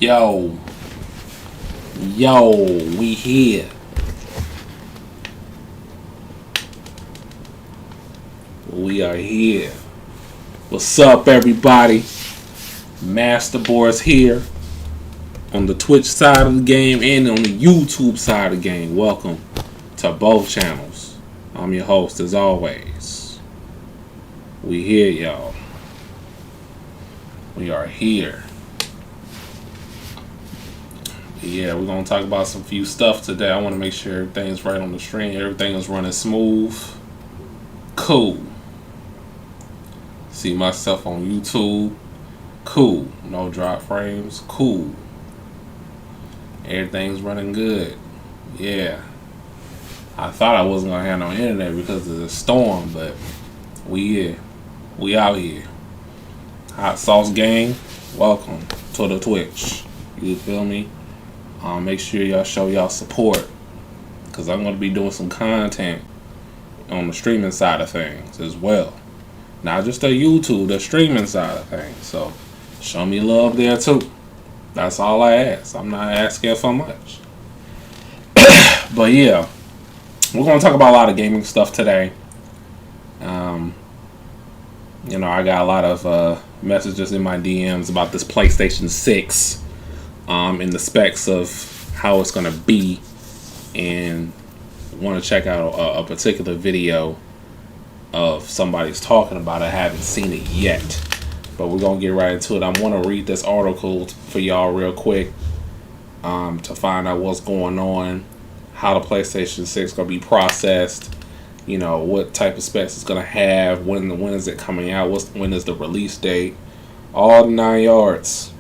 Yo, we here. We are here. What's up, everybody? MasterBoris here on the Twitch side of the game and on the YouTube side of the game. Welcome to both channels. I'm your host, as always. We here, y'all. We are here. Yeah, we're going to talk about some few stuff today. I want to make sure everything's right on the stream. Everything is running smooth. Cool. See myself on YouTube. Cool. No drop frames. Cool. Everything's running good. Yeah. I thought I wasn't going to have no internet because of the storm, but we here. We out here. Hot Sauce Gang, welcome to the Twitch. You feel me? Make sure y'all show y'all support, because I'm going to be doing some content on the streaming side of things as well. Not just the YouTube, the streaming side of things. So show me love there too. That's all I ask. I'm not asking for much. But yeah, we're going to talk about a lot of gaming stuff today. You know, I got a lot of messages in my DMs about this PlayStation 6. And the specs of how it's going to be, and want to check out a particular video of somebody's talking about it. I haven't seen it yet, but we're going to get right into it. I want to read this article for y'all real quick to find out what's going on, how the PlayStation 6 is going to be processed, you know, what type of specs it's going to have, when is it coming out, when is the release date, all the 9 yards.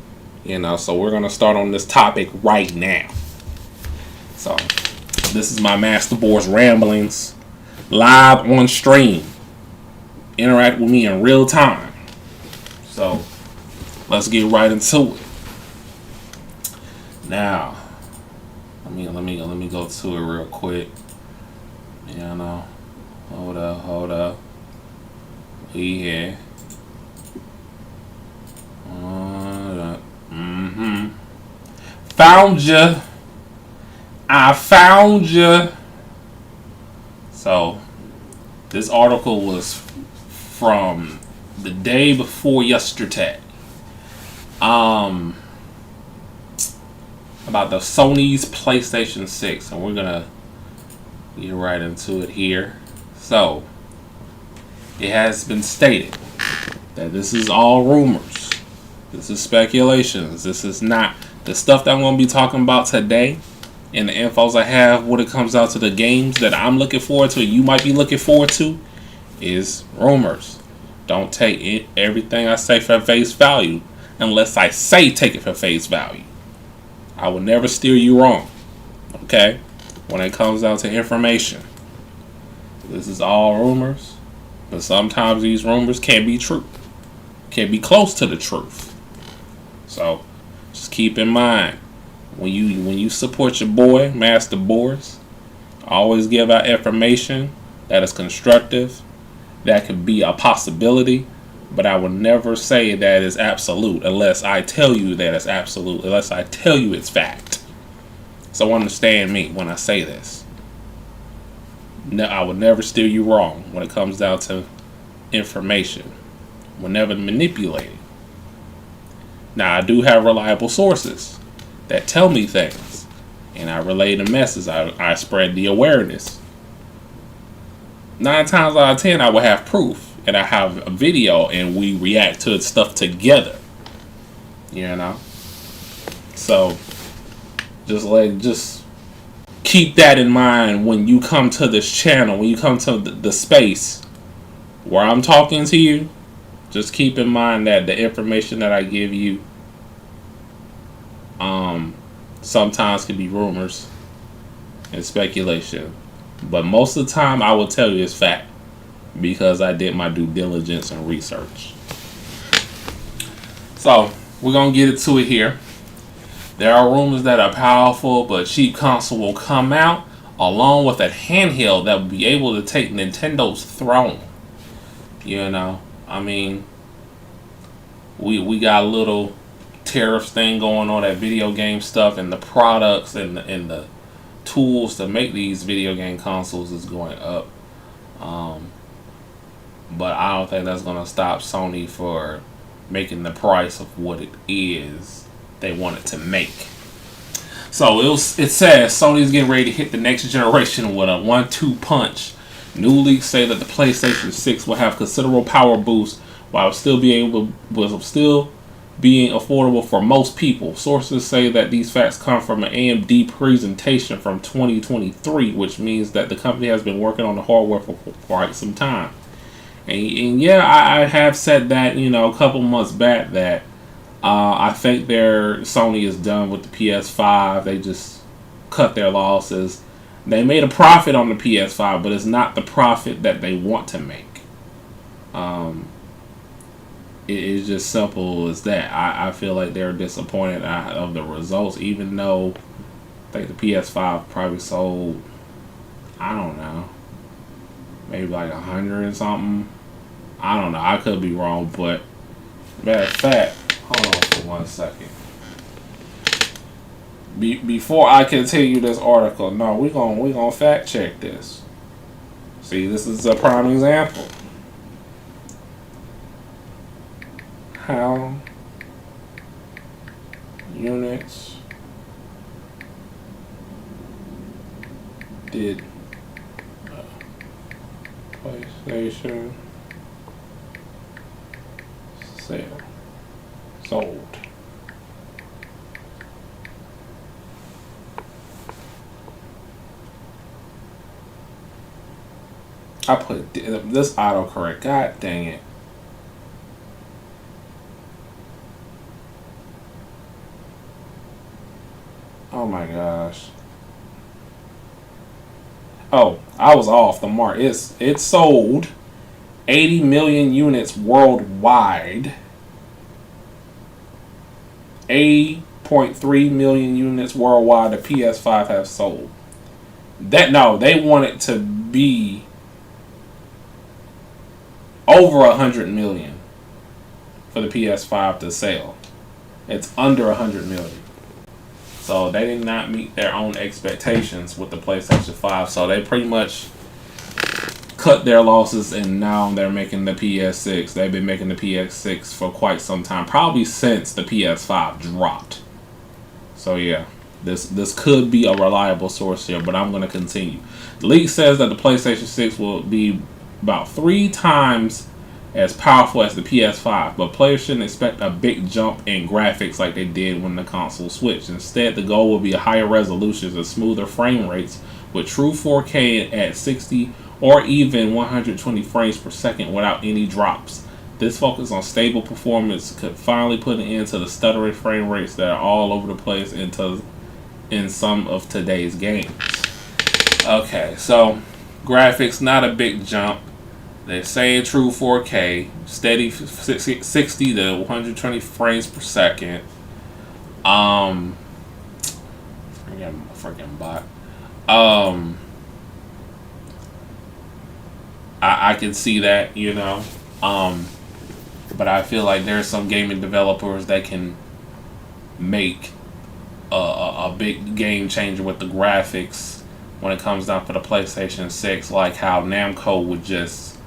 You know, so we're going to start on this topic right now. So, this is my MasterBoris ramblings live on stream. Interact with me in real time. So, let's get right into it. Now, let me go to it real quick. You know, hold up. We here. Found ya. I found ya. So, this article was from the day before yesterday. About the Sony's PlayStation 6. And we're gonna get right into it here. So, it has been stated that this is all rumors. This is speculations. This is not the stuff that I'm going to be talking about today, and the infos I have when it comes out to the games that I'm looking forward to, you might be looking forward to, is rumors. Don't take everything I say for face value unless I say take it for face value. I will never steer you wrong, okay? When it comes out to information. This is all rumors, but sometimes these rumors can't be true. Can't be close to the truth. So, just keep in mind, when you support your boy, MasterBoris, always give out information that is constructive, that could be a possibility, but I will never say that is absolute unless I tell you that it's absolute, unless I tell you it's fact. So understand me when I say this. No, I will never steer you wrong when it comes down to information. We'll never manipulate it. Now, I do have reliable sources that tell me things, and I relay the message. I spread the awareness. 9 times out of 10, I will have proof, and I have a video, and we react to stuff together. You know? So, just keep that in mind when you come to this channel, when you come to the space where I'm talking to you. Just keep in mind that the information that I give you sometimes can be rumors and speculation. But most of the time I will tell you it's fact because I did my due diligence and research. So, we're going to get into it here. There are rumors that a powerful but cheap console will come out along with a handheld that will be able to take Nintendo's throne. You know, I mean, we got a little tariffs thing going on, that video game stuff, and the products and the tools to make these video game consoles is going up. But I don't think that's going to stop Sony for making the price of what it is they want it to make. So it says Sony's getting ready to hit the next generation with a 1-2 punch. New leaks say that the PlayStation 6 will have considerable power boost while still being affordable for most people. Sources say that these facts come from an AMD presentation from 2023, which means that the company has been working on the hardware for quite some time. And yeah, I have said that, a couple months back that I think Sony is done with the PS5. They just cut their losses. They made a profit on the PS5, but it's not the profit that they want to make. It's just simple as that. I feel like they're disappointed of the results, even though I think the PS5 probably sold, I don't know, maybe like 100 and something. I don't know. I could be wrong, but matter of fact, hold on for 1 second. Before I continue this article, no, we're gonna fact check this. See, this is a prime example. How units did PlayStation sold? I put this autocorrect. God dang it. Oh my gosh. Oh, I was off the mark. It sold 80 million units worldwide. 8.3 million units worldwide the PS5 have sold. They want it to be over 100 million for the PS5 to sell. It's under 100 million. So they did not meet their own expectations with the PlayStation 5. So they pretty much cut their losses, and now they're making the PS6. They've been making the PS6 for quite some time, probably since the PS5 dropped. So yeah, this could be a reliable source here, but I'm going to continue. The leak says that the PlayStation 6 will be about 3 times as powerful as the PS5, but players shouldn't expect a big jump in graphics like they did when the console switched. Instead, the goal will be higher resolutions and smoother frame rates with true 4K at 60 or even 120 frames per second without any drops. This focus on stable performance could finally put an end to the stuttering frame rates that are all over the place in some of today's games. Okay, so graphics, not a big jump. They're saying true 4K, steady 60 to 120 frames per second. Freaking bot. I can see that, but I feel like there's some gaming developers that can make a big game changer with the graphics when it comes down for the PlayStation 6, like how Namco would just,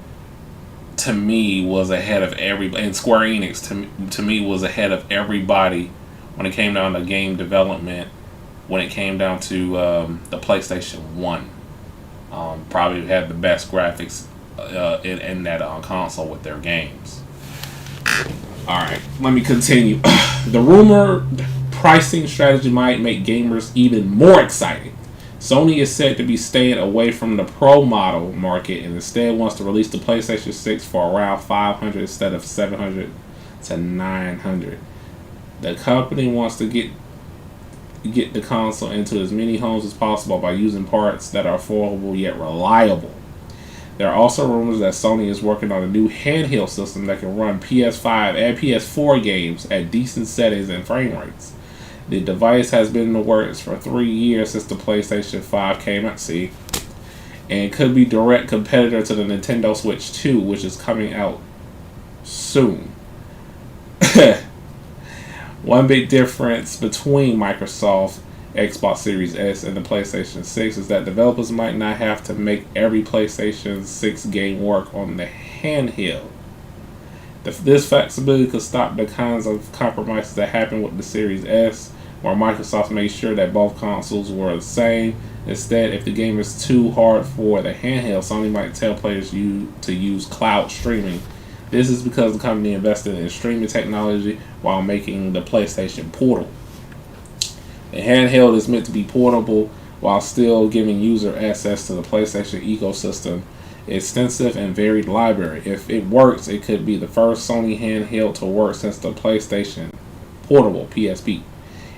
to me, was ahead of everybody, and Square Enix to me was ahead of everybody when it came down to game development, when it came down to the PlayStation 1. Probably had the best graphics in that console with their games. Alright, let me continue. The rumored pricing strategy might make gamers even more excited. Sony is said to be staying away from the Pro model market and instead wants to release the PlayStation 6 for around $500 instead of $700 to $900. The company wants to get the console into as many homes as possible by using parts that are affordable yet reliable. There are also rumors that Sony is working on a new handheld system that can run PS5 and PS4 games at decent settings and frame rates. The device has been in the works for 3 years since the PlayStation 5 came out, and could be direct competitor to the Nintendo Switch 2, which is coming out soon. One big difference between Microsoft Xbox Series S and the PlayStation 6 is that developers might not have to make every PlayStation 6 game work on the handheld. This flexibility could stop the kinds of compromises that happened with the Series S, where Microsoft made sure that both consoles were the same. Instead, if the game is too hard for the handheld, Sony might tell players to use cloud streaming. This is because the company invested in streaming technology while making the PlayStation portable. The handheld is meant to be portable while still giving user access to the PlayStation ecosystem, extensive and varied library. If it works, it could be the first Sony handheld to work since the PlayStation Portable (PSP).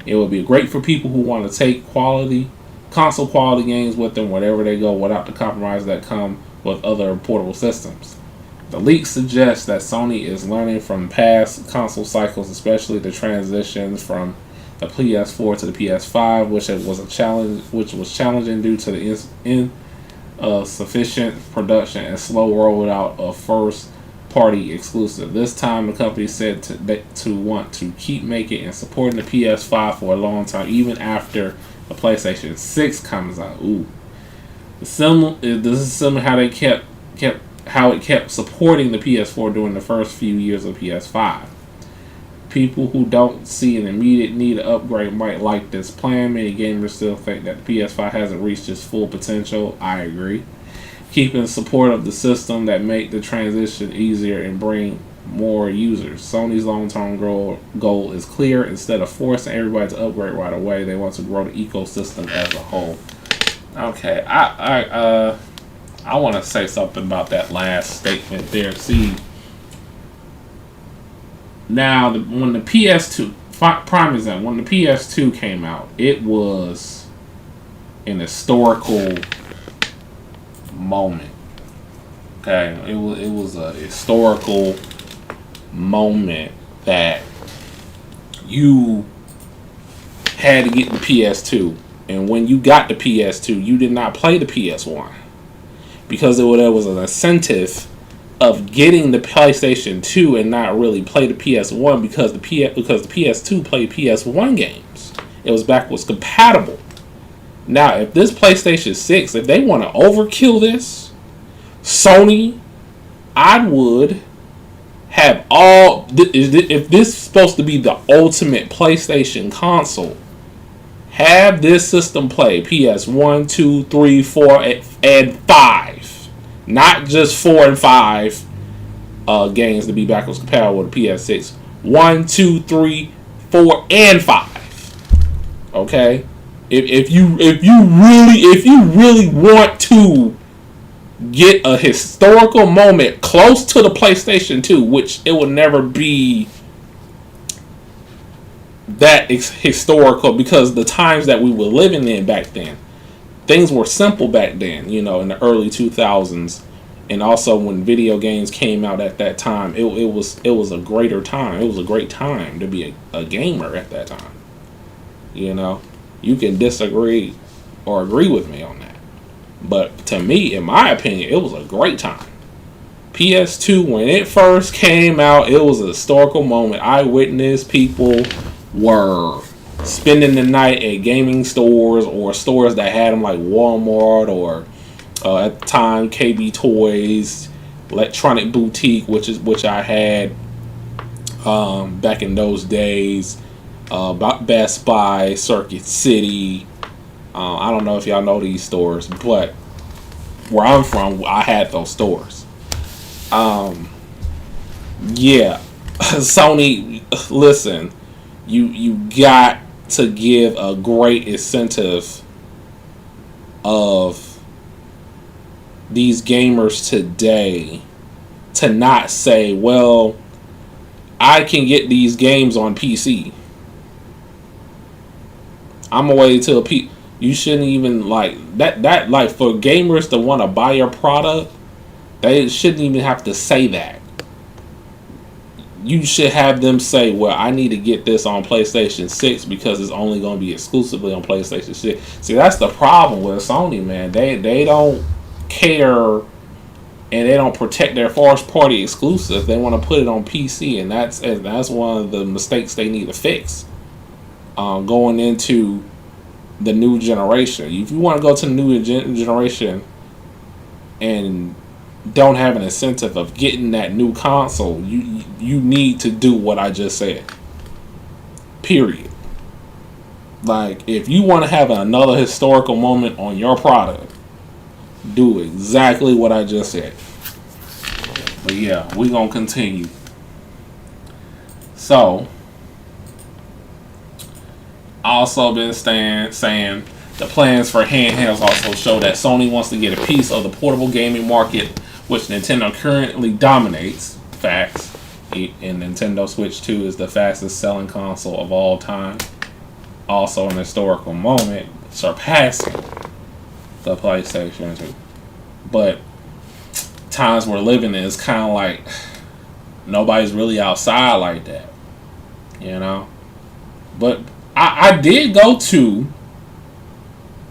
It would be great for people who want to take console quality games with them wherever they go without the compromises that come with other portable systems. The leak suggests that Sony is learning from past console cycles, especially the transitions from the PS4 to the PS5, which was challenging due to the insufficient production and slow rollout of first-party exclusive. This time, the company said to want to keep making and supporting the PS5 for a long time, even after the PlayStation 6 comes out. This is similar how they kept supporting the PS4 during the first few years of PS5. People who don't see an immediate need to upgrade might like this plan. Many gamers still think that the PS5 hasn't reached its full potential. I agree. Keeping support of the system that make the transition easier and bring more users. Sony's long-term goal is clear. Instead of forcing everybody to upgrade right away, they want to grow the ecosystem as a whole. Okay, I want to say something about that last statement there. See, now when the PS2, prime example, when the PS2 came out, it was an historical moment. Okay, it was a historical moment that you had to get the PS2, and when you got the PS2, you did not play the PS1 because there was an incentive of getting the PlayStation 2 and not really play the PS1 because the PS2 played PS1 games. It was backwards compatible. Now, if this PlayStation 6, if they want to overkill this, Sony, I would have all. If this is supposed to be the ultimate PlayStation console, have this system play PS1, 2, 3, 4, and 5. Not just 4 and 5 games to be backwards compatible with the PS6. 1, 2, 3, 4, and 5. Okay? If you really want to get a historical moment close to the PlayStation 2, which it will never be that historical because the times that we were living in back then, things were simple back then, in the early 2000s, and also when video games came out at that time, it was a greater time. It was a great time to be a gamer at that time. You can disagree or agree with me on that. But to me, in my opinion, it was a great time. PS2, when it first came out, it was a historical moment. I witnessed people were spending the night at gaming stores or stores that had them like Walmart or at the time KB Toys, Electronic Boutique, which I had back in those days. Best Buy, Circuit City. I don't know if y'all know these stores, but where I'm from, I had those stores. Yeah, Sony, listen, you got to give a great incentive of these gamers today to not say, well, I can get these games on PC. I'm gonna wait till you shouldn't even like that like for gamers to want to buy your product, they shouldn't even have to say that. You should have them say, well, I need to get this on PlayStation 6 because it's only going to be exclusively on PlayStation 6. See, that's the problem with Sony, man. They don't care and they don't protect their first party exclusive. They want to put it on PC, and that's one of the mistakes they need to fix. Going into the new generation, if you want to go to the new generation and don't have an incentive of getting that new console, you need to do what I just said. Period. Like, if you want to have another historical moment on your product, do exactly what I just said. But yeah, we're gonna continue. So, also been saying the plans for handhelds also show that Sony wants to get a piece of the portable gaming market, which Nintendo currently dominates. Facts. And Nintendo Switch 2 is the fastest selling console of all time. Also an historical moment, surpassing the PlayStation 2. But times we're living in, it's kind of like nobody's really outside like that, you know. But I did go to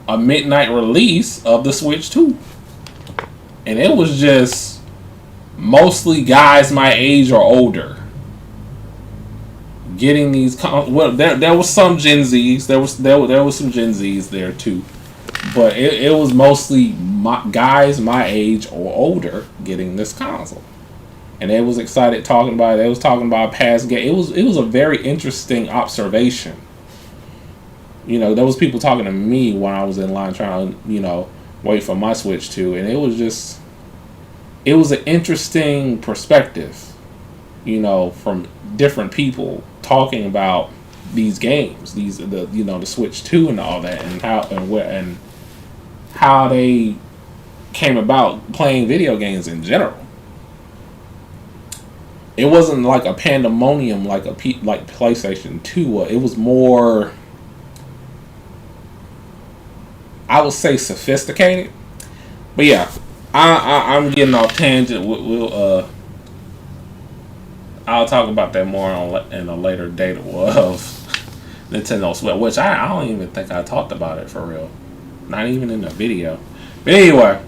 a midnight release of the Switch 2, and it was just mostly guys my age or older getting these. Well, there was some Gen Zs. There was some Gen Zs there too, but it was mostly guys my age or older getting this console, and they was excited talking about it. They was talking about past game. It was a very interesting observation. You know, there was people talking to me when I was in line trying to, you know, wait for my Switch 2, and it was an interesting perspective, you know, from different people talking about these games, the Switch 2 and all that, and how they came about playing video games in general. It wasn't like a pandemonium like PlayStation 2. It was more, I would say, sophisticated. But yeah, I'm getting off tangent. I'll talk about that more in a later date of Nintendo Switch, which I don't even think I talked about it for real. Not even in the video. But anyway,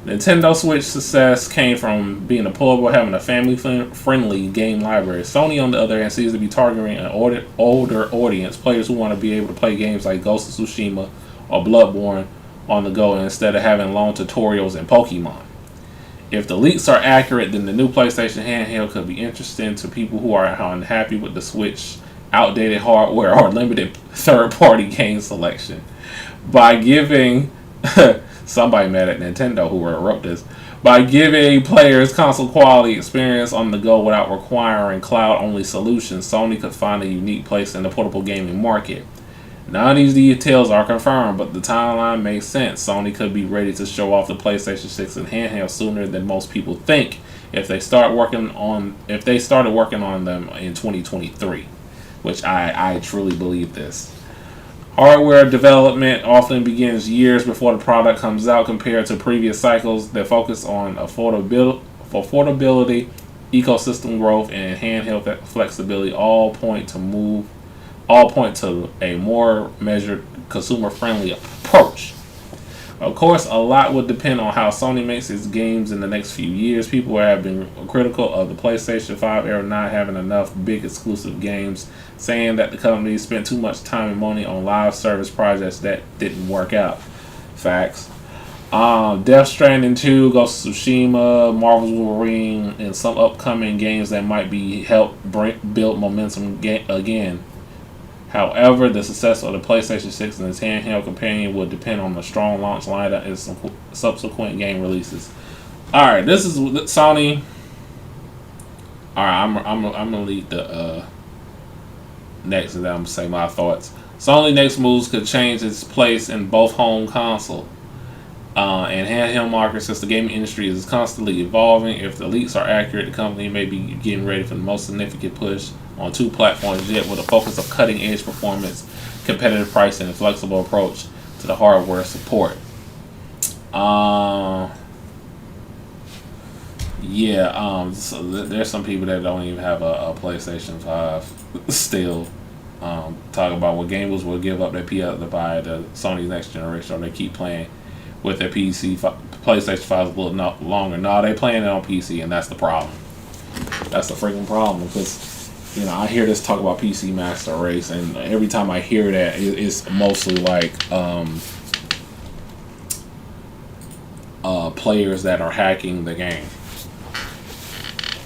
Nintendo Switch success came from being a pullable, having a family-friendly game library. Sony, on the other hand, seems to be targeting an older audience, players who want to be able to play games like Ghost of Tsushima or Bloodborne on the go instead of having long tutorials and Pokemon. If the leaks are accurate, then the new PlayStation handheld could be interesting to people who are unhappy with the Switch outdated hardware or limited third-party game selection. By giving somebody mad at Nintendo who wrote this, by giving players console quality experience on the go without requiring cloud-only solutions, Sony could find a unique place in the portable gaming market. None of these details are confirmed, but the timeline makes sense. Sony could be ready to show off the PlayStation 6 and handheld sooner than most people think if they started working on them in 2023, which I truly believe this. Hardware development often begins years before the product comes out compared to previous cycles that focus on affordability, ecosystem growth, and handheld flexibility. All point to a more measured, consumer-friendly approach. Of course, a lot would depend on how Sony makes its games in the next few years. People have been critical of the PlayStation 5 era not having enough big exclusive games, saying that the company spent too much time and money on live service projects that didn't work out. Facts. Death Stranding 2, Ghost of Tsushima, Marvel's Wolverine, and some upcoming games that might be help build momentum again. However, the success of the PlayStation 6 and its handheld companion will depend on the strong launch lineup and some subsequent game releases. Alright, this is Sony. Alright, I'm gonna leave the next, and then I'm gonna say my thoughts. Sony next moves could change its place in both home console and handheld markets, since the gaming industry is constantly evolving. If the leaks are accurate, the company may be getting ready for the most significant push on two platforms yet, with a focus of cutting-edge performance, competitive pricing, and flexible approach to the hardware support. So there's some people that don't even have a PlayStation 5 still. Talk about what gamers will give up their PS to buy the Sony's next generation, or they keep playing with their PlayStation 5 a little longer. No, they playing it on PC, and that's the problem. That's the freaking problem, because I hear this talk about PC Master Race, and every time I hear that, it's mostly like players that are hacking the game.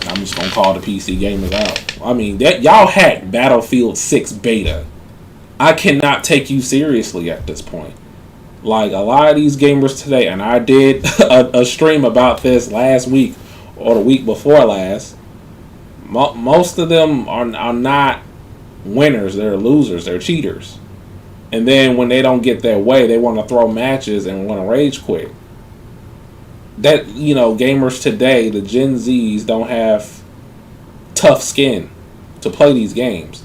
And I'm just gonna call the PC gamers out. I mean, that y'all hacked Battlefield 6 beta. I cannot take you seriously at this point. Like, a lot of these gamers today, and I did a stream about this last week or the week before last. Most of them are not winners. They're losers. They're cheaters. And then when they don't get their way, they want to throw matches and want to rage quit. That, gamers today, the Gen Zs, don't have tough skin to play these games.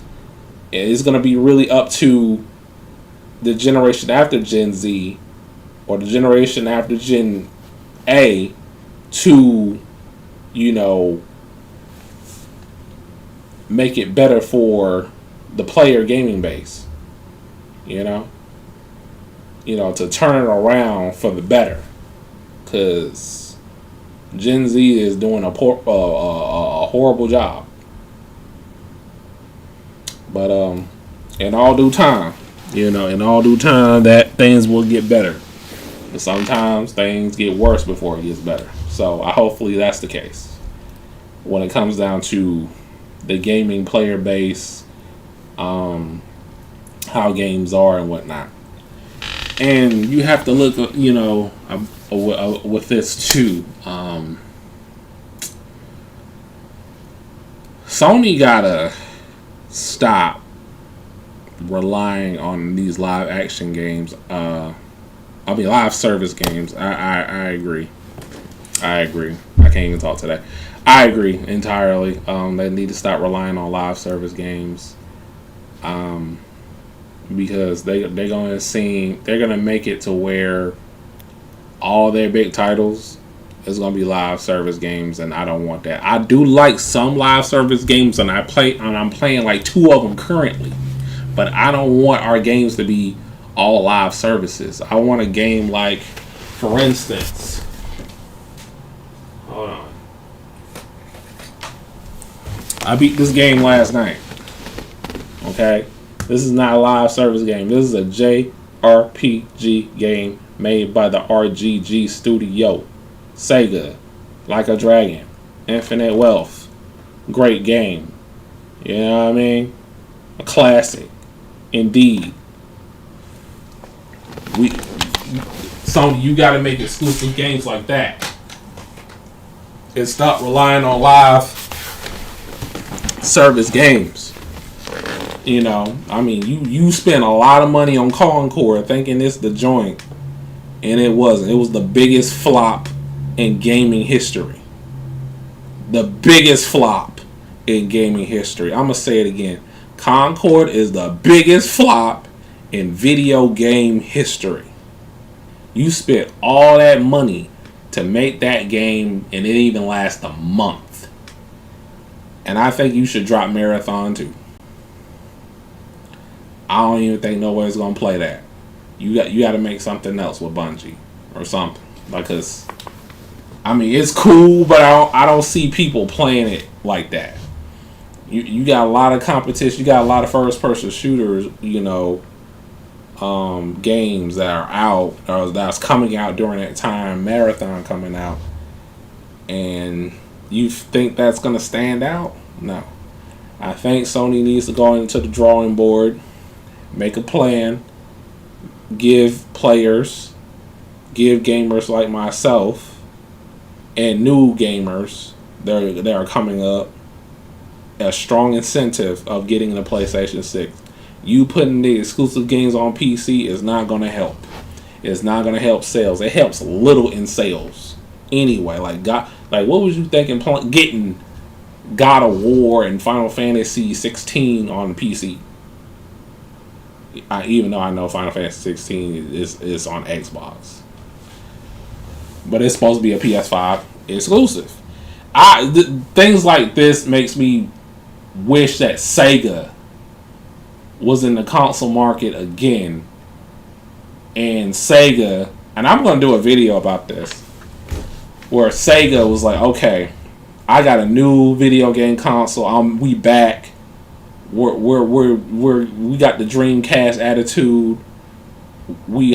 It's going to be really up to the generation after Gen Z or the generation after Gen A to, make it better for the player gaming base. To turn it around for the better. Because Gen Z is doing a horrible job. But in all due time, that things will get better. But sometimes things get worse before it gets better. So hopefully that's the case. When it comes down to the gaming player base, how games are and whatnot. And you have to look, with this too. Sony gotta stop relying on these live action games. Live service games. I agree. I can't even talk today. I agree entirely. They need to stop relying on live service games. Because they're gonna make it to where all their big titles is gonna be live service games, and I don't want that. I do like some live service games, and I'm playing like 2 of them currently, but I don't want our games to be all live services. I want a game like, for instance, hold on, I beat this game last night. Okay. This is not a live service game. This is a JRPG game made by the RGG studio. Sega. Like a Dragon. Infinite Wealth. Great game. You know what I mean? A classic. Indeed. Sony, you gotta make exclusive games like that. And stop relying on live service games. You spent a lot of money on Concord thinking it's the joint, and it wasn't. It was the biggest flop in gaming history. The biggest flop in gaming history. I'm going to say it again. Concord is the biggest flop in video game history. You spent all that money to make that game, and it didn't even last a month. And I think you should drop Marathon too. I don't even think nobody's gonna play that. You got to make something else with Bungie or something, because it's cool, but I don't see people playing it like that. You got a lot of competition. You got a lot of first person shooters. Games that are out or that's coming out during that time. Marathon coming out, and you think that's gonna stand out? No. I think Sony needs to go into the drawing board. Make a plan, give gamers like myself and new gamers that are coming up a strong incentive of getting the PlayStation 6. You putting the exclusive games on PC is not going to help. It's not going to help sales. It helps little in sales anyway. Like what was you thinking getting God of War and Final Fantasy 16 on PC? Even though I know Final Fantasy 16 is on Xbox, but it's supposed to be a PS5 exclusive. Things like this makes me wish that Sega was in the console market again, and Sega, and I'm gonna do a video about this, where Sega was like, okay, I got a new video game console. We back. We got the Dreamcast attitude. They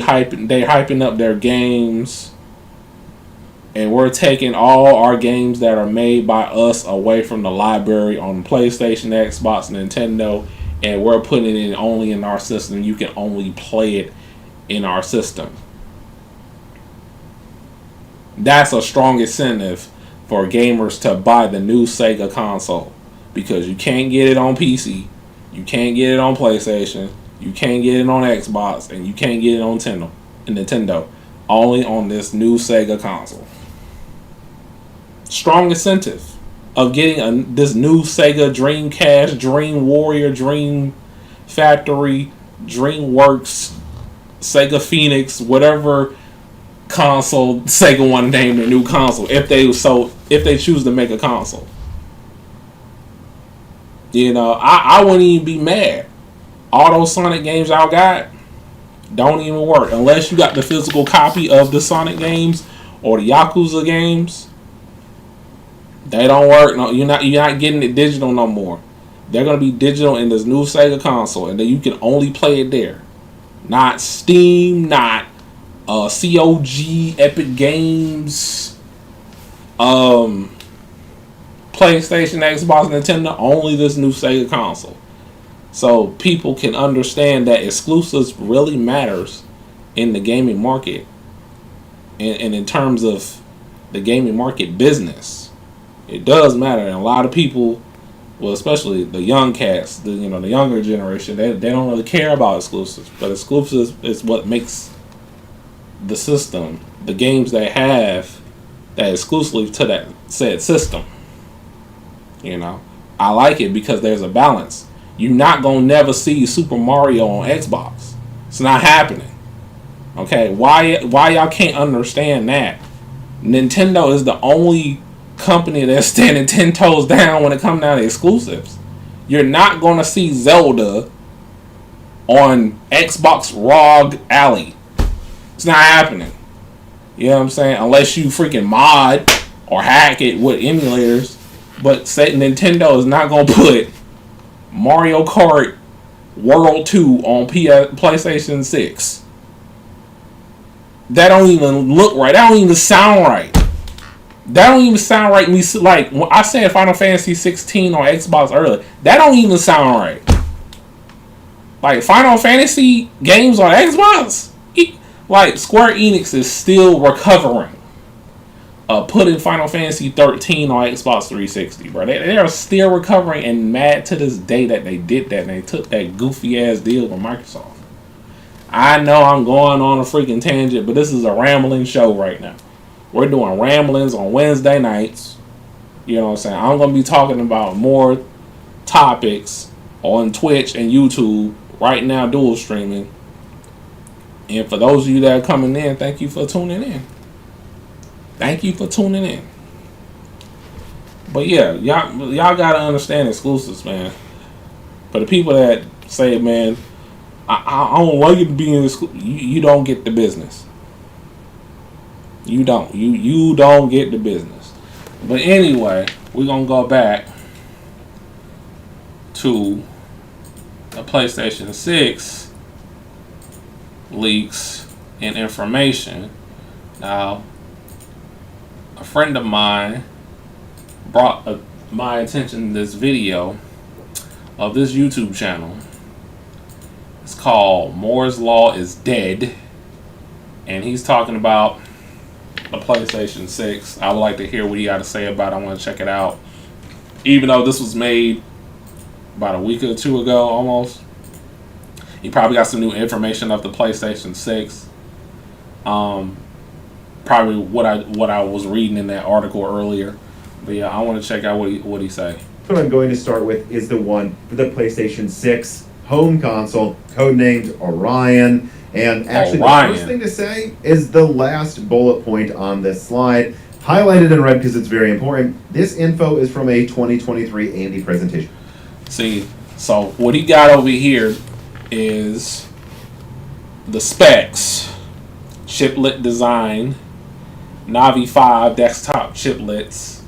hyping up their games, and we're taking all our games that are made by us away from the library on PlayStation, Xbox, Nintendo, and we're putting it only in our system. You can only play it in our system. That's a strong incentive for gamers to buy the new Sega console, because you can't get it on PC, you can't get it on PlayStation, you can't get it on Xbox, and you can't get it on Nintendo. Only on this new Sega console. Strong incentive of getting this new Sega Dreamcast, Dream Warrior, Dream Factory, DreamWorks, Sega Phoenix, whatever console Sega want to name their new console, if they choose to make a console. You know, I wouldn't even be mad. All those Sonic games y'all got don't even work unless you got the physical copy of the Sonic games or the Yakuza games. They don't work. No, you're not getting it digital no more. They're gonna be digital in this new Sega console, and then you can only play it there. Not Steam, not COG, Epic Games, PlayStation, Xbox, Nintendo. Only this new Sega console. So people can understand that exclusives really matters in the gaming market, and in terms of the gaming market business, it does matter. And a lot of people, well, especially the young cats, the younger generation, they don't really care about exclusives. But exclusives is what makes the system, the games they have, that exclusive to that said system. You know, I like it because there's a balance. You're not gonna never see Super Mario on Xbox. It's not happening. Okay, why y'all can't understand that? Nintendo is the only company that's standing 10 toes down when it comes down to exclusives. You're not gonna see Zelda on Xbox ROG Alley. It's not happening. You know what I'm saying? Unless you freaking mod or hack it with emulators. But say Nintendo is not gonna put Mario Kart World 2 on PlayStation 6. That don't even look right. That don't even sound right. That don't even sound right. Like when I said Final Fantasy 16 on Xbox earlier, that don't even sound right. Like Final Fantasy games on Xbox, like Square Enix is still recovering. Putting Final Fantasy 13 on Xbox 360, bro. They are still recovering and mad to this day that they did that and they took that goofy ass deal with Microsoft. I know I'm going on a freaking tangent, but this is a rambling show right now. We're doing ramblings on Wednesday nights. You know what I'm saying? I'm going to be talking about more topics on Twitch and YouTube right now, dual streaming. And for those of you that are coming in, thank you for tuning in. Thank you for tuning in. But yeah, y'all gotta understand exclusives, man. For the people that say, man, I don't like it to be in this, you don't get the business. You don't. You don't get the business. But anyway, we're gonna go back to the PlayStation 6 leaks and information. Now, a friend of mine brought my attention to this video of this YouTube channel. It's called Moore's Law is Dead, and he's talking about the PlayStation 6. I would like to hear what he got to say about it. I want to check it out. Even though this was made about a week or two ago almost, he probably got some new information of the PlayStation 6. Probably what I was reading in that article earlier. But yeah, I want to check out what he say. What I'm going to start with is the one for the PlayStation 6 home console, codenamed Orion. And actually, the first thing to say is the last bullet point on this slide, highlighted in red because it's very important. This info is from a 2023 AMD presentation. See, so what he got over here is the specs, chiplet design, Navi 5 desktop chiplets,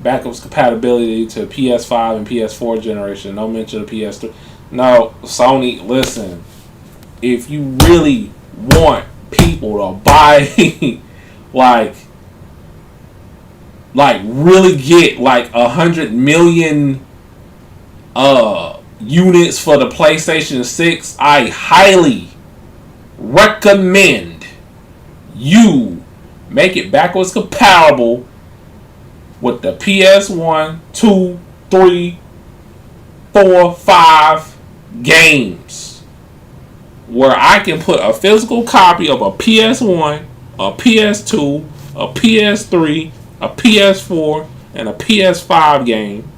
backups compatibility to PS5 and PS4 generation, no mention of PS3. No, Sony, listen, if you really want people to buy like really get like 100 million units for the PlayStation 6, I highly recommend you make it backwards compatible with the PS1, 2, 3, 4, 5 games, where I can put a physical copy of a PS1, a PS2, a PS3, a PS4, and a PS5 game,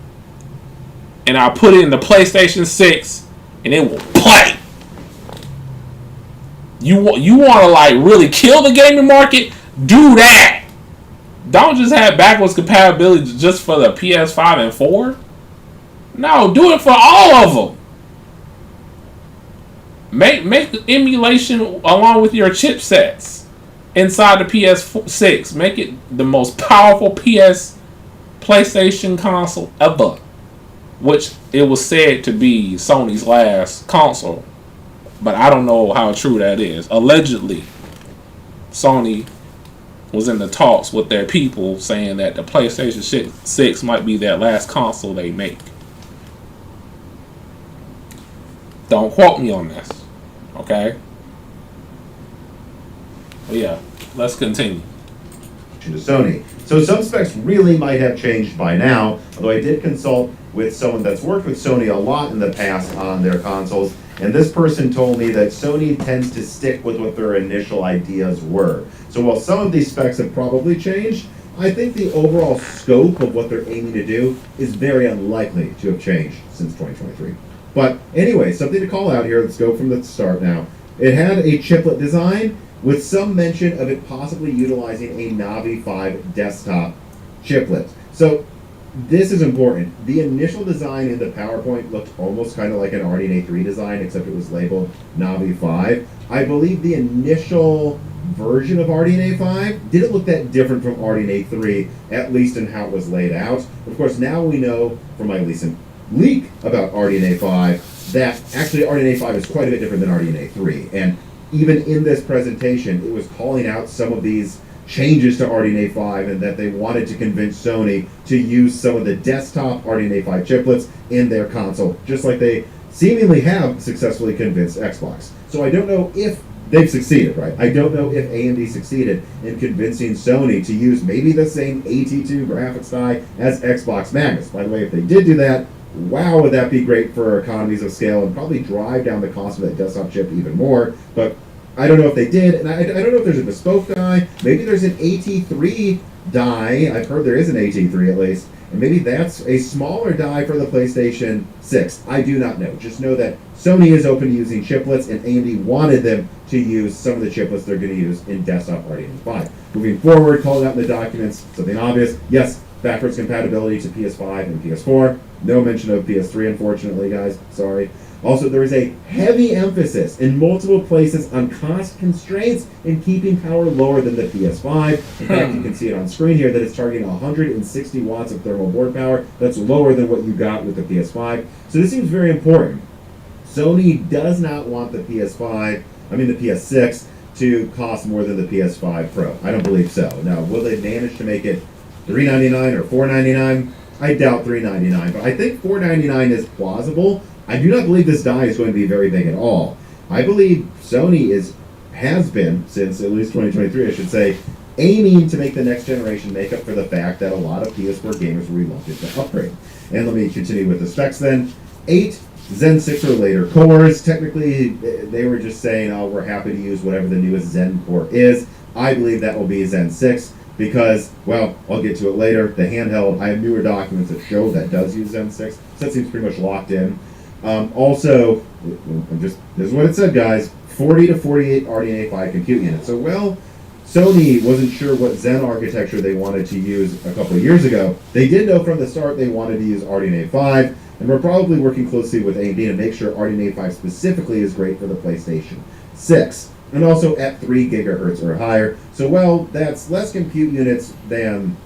and I put it in the PlayStation 6, and it will play. You want to like really kill the gaming market? Do that. Don't just have backwards compatibility just for the PS5 and 4. No, do it for all of them. Make the emulation along with your chipsets inside the PS6. Make it the most powerful PlayStation console ever, which it was said to be Sony's last console, but I don't know how true that is. Allegedly, Sony was in the talks with their people saying that the PlayStation 6 might be their last console they make. Don't quote me on this, okay? But yeah, let's continue. To Sony. So some specs really might have changed by now, although I did consult with someone that's worked with Sony a lot in the past on their consoles, and this person told me that Sony tends to stick with what their initial ideas were. So while some of these specs have probably changed, I think the overall scope of what they're aiming to do is very unlikely to have changed since 2023. But anyway, something to call out here. Let's go from the start now. It had a chiplet design with some mention of it possibly utilizing a Navi 5 desktop chiplet. So this is important. The initial design in the PowerPoint looked almost kind of like an RDNA 3 design, except it was labeled Navi 5. I believe the initial version of RDNA 5 didn't look that different from RDNA 3, at least in how it was laid out. Of course, now we know from my recent leak about RDNA 5 that actually RDNA 5 is quite a bit different than RDNA 3. And even in this presentation, it was calling out some of these changes to RDNA 5 and that they wanted to convince Sony to use some of the desktop RDNA 5 chiplets in their console, just like they seemingly have successfully convinced Xbox. So I don't know if they've succeeded, right? I don't know if AMD succeeded in convincing Sony to use maybe the same AT2 graphics die as Xbox Magnus. By the way, if they did do that, wow, would that be great for economies of scale and probably drive down the cost of that desktop chip even more. But I don't know if they did, and I don't know if there's a bespoke die. Maybe there's an AT3 die. I've heard there is an AT3 at least. And maybe that's a smaller die for the PlayStation 6. I do not know. Just know that Sony is open to using chiplets, and AMD wanted them to use some of the chiplets they're going to use in desktop RDNA 5. Moving forward, calling out in the documents, something obvious. Yes, backwards compatibility to PS5 and PS4. No mention of PS3, unfortunately, guys. Sorry. Also, there is a heavy emphasis in multiple places on cost constraints in keeping power lower than the PS5. In fact, you can see it on screen here that it's targeting 160 watts of thermal board power. That's lower than what you got with the PS5. So this seems very important. Sony does not want the PS6 to cost more than the PS5 Pro. I don't believe so. Now, will they manage to make it $399 or $499? I doubt $399, but I think $499 is plausible. I do not believe this die is going to be very big at all. I believe Sony has been, since at least 2023, I should say, aiming to make the next generation make up for the fact that a lot of PS4 gamers were reluctant to upgrade. And let me continue with the specs then. 8 Zen 6 or later cores. Technically, they were just saying, oh, we're happy to use whatever the newest Zen core is. I believe that will be Zen 6 because, well, I'll get to it later. The handheld, I have newer documents that show that does use Zen 6. So that seems pretty much locked in. Also, this is what it said, guys, 40 to 48 RDNA 5 compute units. So, well, Sony wasn't sure what Zen architecture they wanted to use a couple of years ago. They did know from the start they wanted to use RDNA 5. And we're probably working closely with AMD to make sure RDNA 5 specifically is great for the PlayStation 6. And also at 3 gigahertz or higher. So, well, that's less compute units than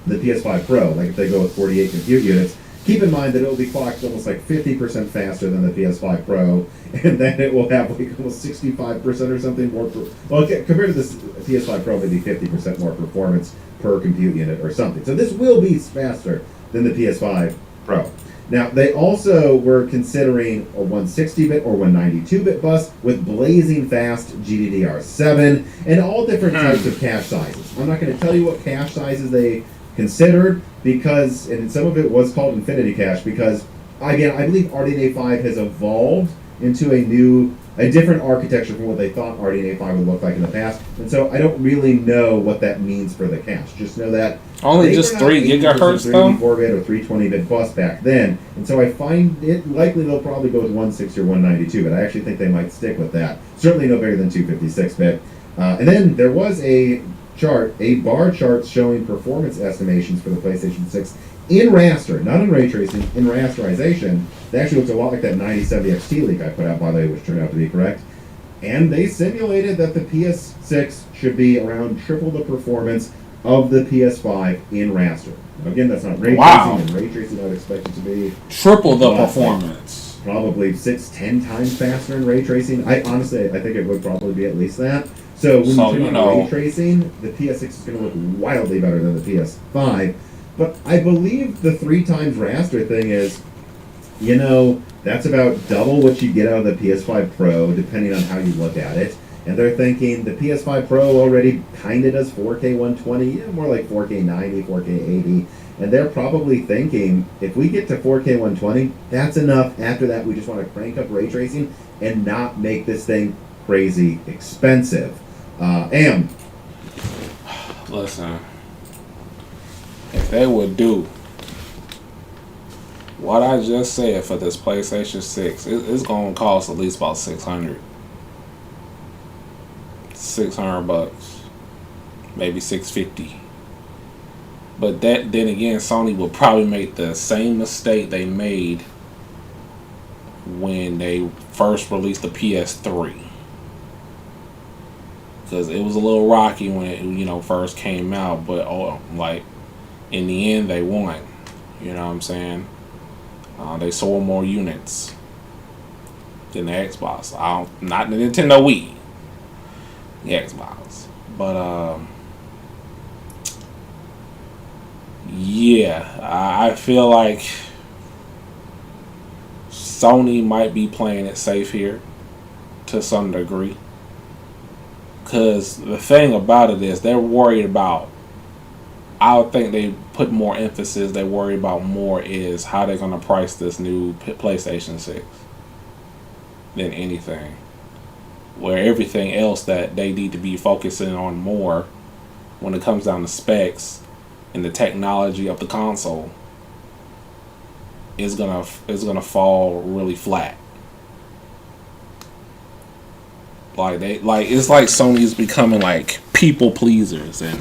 the PS5 Pro. Like if they go with 48 compute units, keep in mind that it will be clocked almost like 50% faster than the PS5 Pro, and then it will have like almost 65% or something more. Compared to this PS5 Pro, maybe 50% more performance per compute unit or something. So this will be faster than the PS5 Pro. Now, they also were considering a 160-bit or 192-bit bus with blazing fast GDDR7 and all different types of cache sizes. I'm not going to tell you what cache sizes they considered because, and some of it was called Infinity Cache because, again, I believe RDNA 5 has evolved into a different architecture from what they thought RDNA 5 would look like in the past. And so I don't really know what that means for the cache. Just know that only just 3 gigahertz though? 384-bit or 320-bit bus back then. And so I find it likely they'll probably go with 160 or 192, but I actually think they might stick with that. Certainly no bigger than 256-bit. And then there was a bar chart showing performance estimations for the PlayStation 6 in raster, not in ray tracing, in rasterization. It actually looks a lot like that 9070 XT leak I put out, by the way, which turned out to be correct. And they simulated that the PS6 should be around triple the performance of the PS5 in raster. Now, again, that's not ray tracing, and ray tracing I would expect it to be triple the performance. Probably 6-10 times faster in ray tracing. I think it would probably be at least that. So when you turn on ray tracing, the PS6 is going to look wildly better than the PS5. But I believe the 3 times raster thing is, that's about double what you get out of the PS5 Pro, depending on how you look at it. And they're thinking the PS5 Pro already kind of does 4K 120, more like 4K 90, 4K 80. And they're probably thinking, if we get to 4K 120, that's enough. After that, we just want to crank up ray tracing and not make this thing crazy expensive. Listen, if they would do what I just said for this PlayStation 6, it's going to cost at least about $600 bucks, maybe $650. But then again, Sony will probably make the same mistake they made when they first released the PS3. Because it was a little rocky when it first came out, but in the end they won. You know what I'm saying? They sold more units than the Xbox. Not the Nintendo Wii, the Xbox. But yeah, I feel like Sony might be playing it safe here to some degree. Because the thing about it is they're worried about, I would think they put more emphasis, they worry about more is how they're going to price this new PlayStation 6 than anything. Where everything else that they need to be focusing on more when it comes down to specs and the technology of the console is gonna fall really flat. It's like Sony's becoming like people pleasers and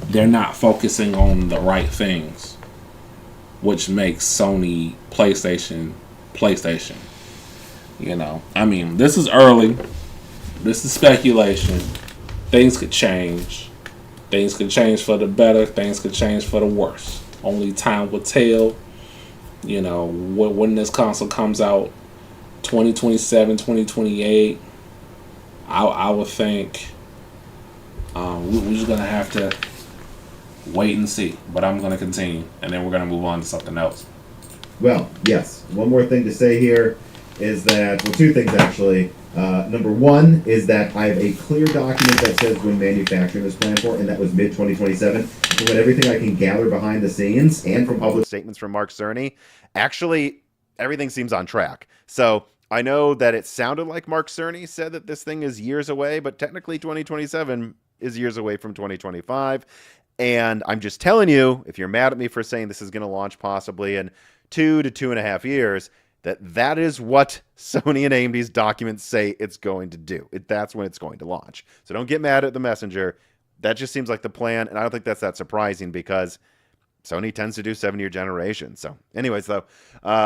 they're not focusing on the right things, which makes Sony PlayStation. I mean, this is early. This is speculation. Things could change. Things could change for the better. Things could change for the worse. Only time will tell. When this console comes out, 2027, 2028. I would think we're just going to have to wait and see. But I'm going to continue, and then we're going to move on to something else. Well, yes. One more thing to say here is that, well, 2 things actually. Number 1 is that I have a clear document that says when manufacturing is planned for, and that was mid-2027. From everything I can gather behind the scenes and from public statements from Mark Cerny, actually, everything seems on track. So I know that it sounded like Mark Cerny said that this thing is years away, but technically 2027 is years away from 2025. And I'm just telling you, if you're mad at me for saying this is going to launch possibly in 2 to 2.5 years, that is what Sony and AMD's documents say it's going to do. That's when it's going to launch. So don't get mad at the messenger. That just seems like the plan, and I don't think that's that surprising because Sony tends to do 7-year generations. So anyways, though,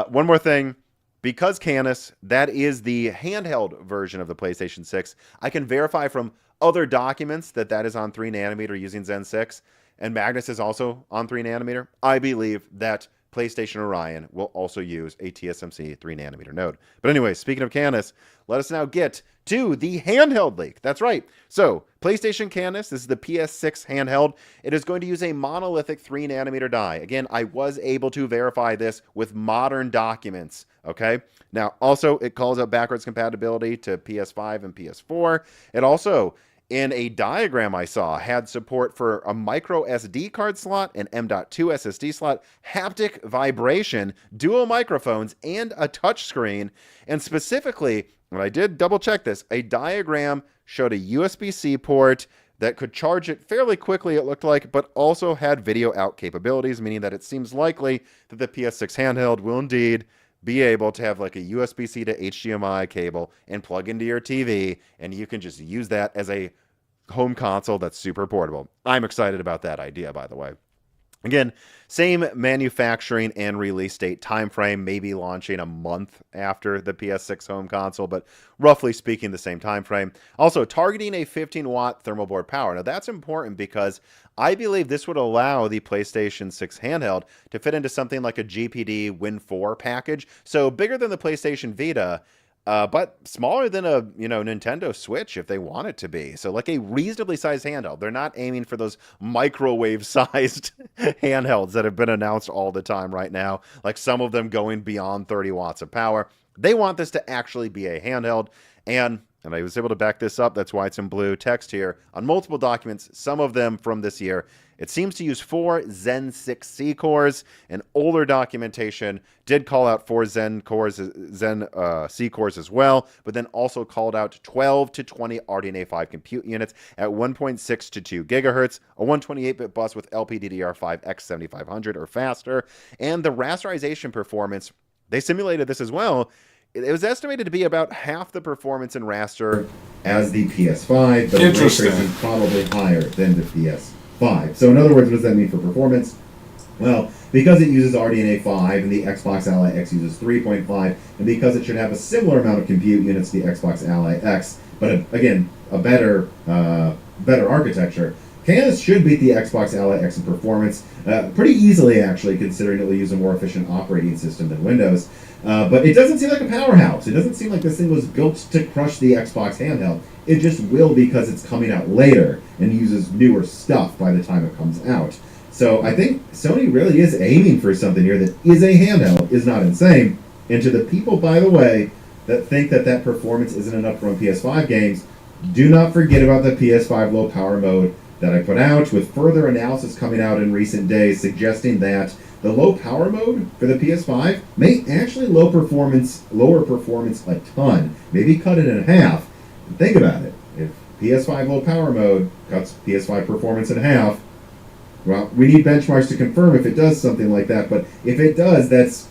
one more thing. Because Canis, that is the handheld version of the PlayStation 6, I can verify from other documents that that is on 3 nanometer using Zen 6, and Magnus is also on 3 nanometer. I believe that PlayStation Orion will also use a TSMC 3 nanometer node. But anyway, speaking of Canis, let us now get to the handheld leak. That's right. So, PlayStation Canis, this is the PS6 handheld. It is going to use a monolithic 3 nanometer die. Again, I was able to verify this with modern documents. Okay. Now, also, it calls out backwards compatibility to PS5 and PS4. It also, in a diagram I saw, had support for a micro SD card slot, an M.2 SSD slot, haptic vibration, dual microphones, and a touchscreen. And specifically, when I did double check this, a diagram showed a USB-C port that could charge it fairly quickly, it looked like, but also had video out capabilities, meaning that it seems likely that the PS6 handheld will indeed be able to have like a USB-C to HDMI cable and plug into your TV, and you can just use that as a home console that's super portable. I'm excited about that idea, by the way. Again, same manufacturing and release date time frame, maybe launching a month after the PS6 home console, but roughly speaking, the same time frame. Also, targeting a 15-watt thermal board power. Now, that's important because I believe this would allow the PlayStation 6 handheld to fit into something like a GPD Win 4 package. So bigger than the PlayStation Vita, but smaller than a Nintendo Switch if they want it to be. So like a reasonably sized handheld. They're not aiming for those microwave-sized handhelds that have been announced all the time right now, like some of them going beyond 30 watts of power. They want this to actually be a handheld, and I was able to back this up. That's why it's in blue text here on multiple documents, some of them from this year. It seems to use 4 Zen 6C cores, and older documentation did call out 4 Zen C cores as well, but then also called out 12 to 20 RDNA 5 compute units at 1.6 to 2 gigahertz, a 128-bit bus with LPDDR5 X7500 or faster, and the rasterization performance, they simulated this as well. It was estimated to be about half the performance in raster as the PS5, but ray tracing probably higher than the PS5. So in other words, what does that mean for performance? Well, because it uses RDNA 5 and the Xbox Ally X uses 3.5, and because it should have a similar amount of compute units to the Xbox Ally X, but again, a better architecture, Canis should beat the Xbox Ally X in performance pretty easily, actually, considering it will use a more efficient operating system than Windows. But it doesn't seem like a powerhouse. It doesn't seem like this thing was built to crush the Xbox handheld. It just will because it's coming out later and uses newer stuff by the time it comes out. So I think Sony really is aiming for something here that is a handheld, is not insane. And to the people, by the way, that think that performance isn't enough to run PS5 games, do not forget about the PS5 low power mode that I put out, with further analysis coming out in recent days suggesting that the low power mode for the PS5 may actually lower performance a ton. Maybe cut it in half. Think about it. If PS5 low power mode cuts PS5 performance in half, well, we need benchmarks to confirm if it does something like that, but if it does, that's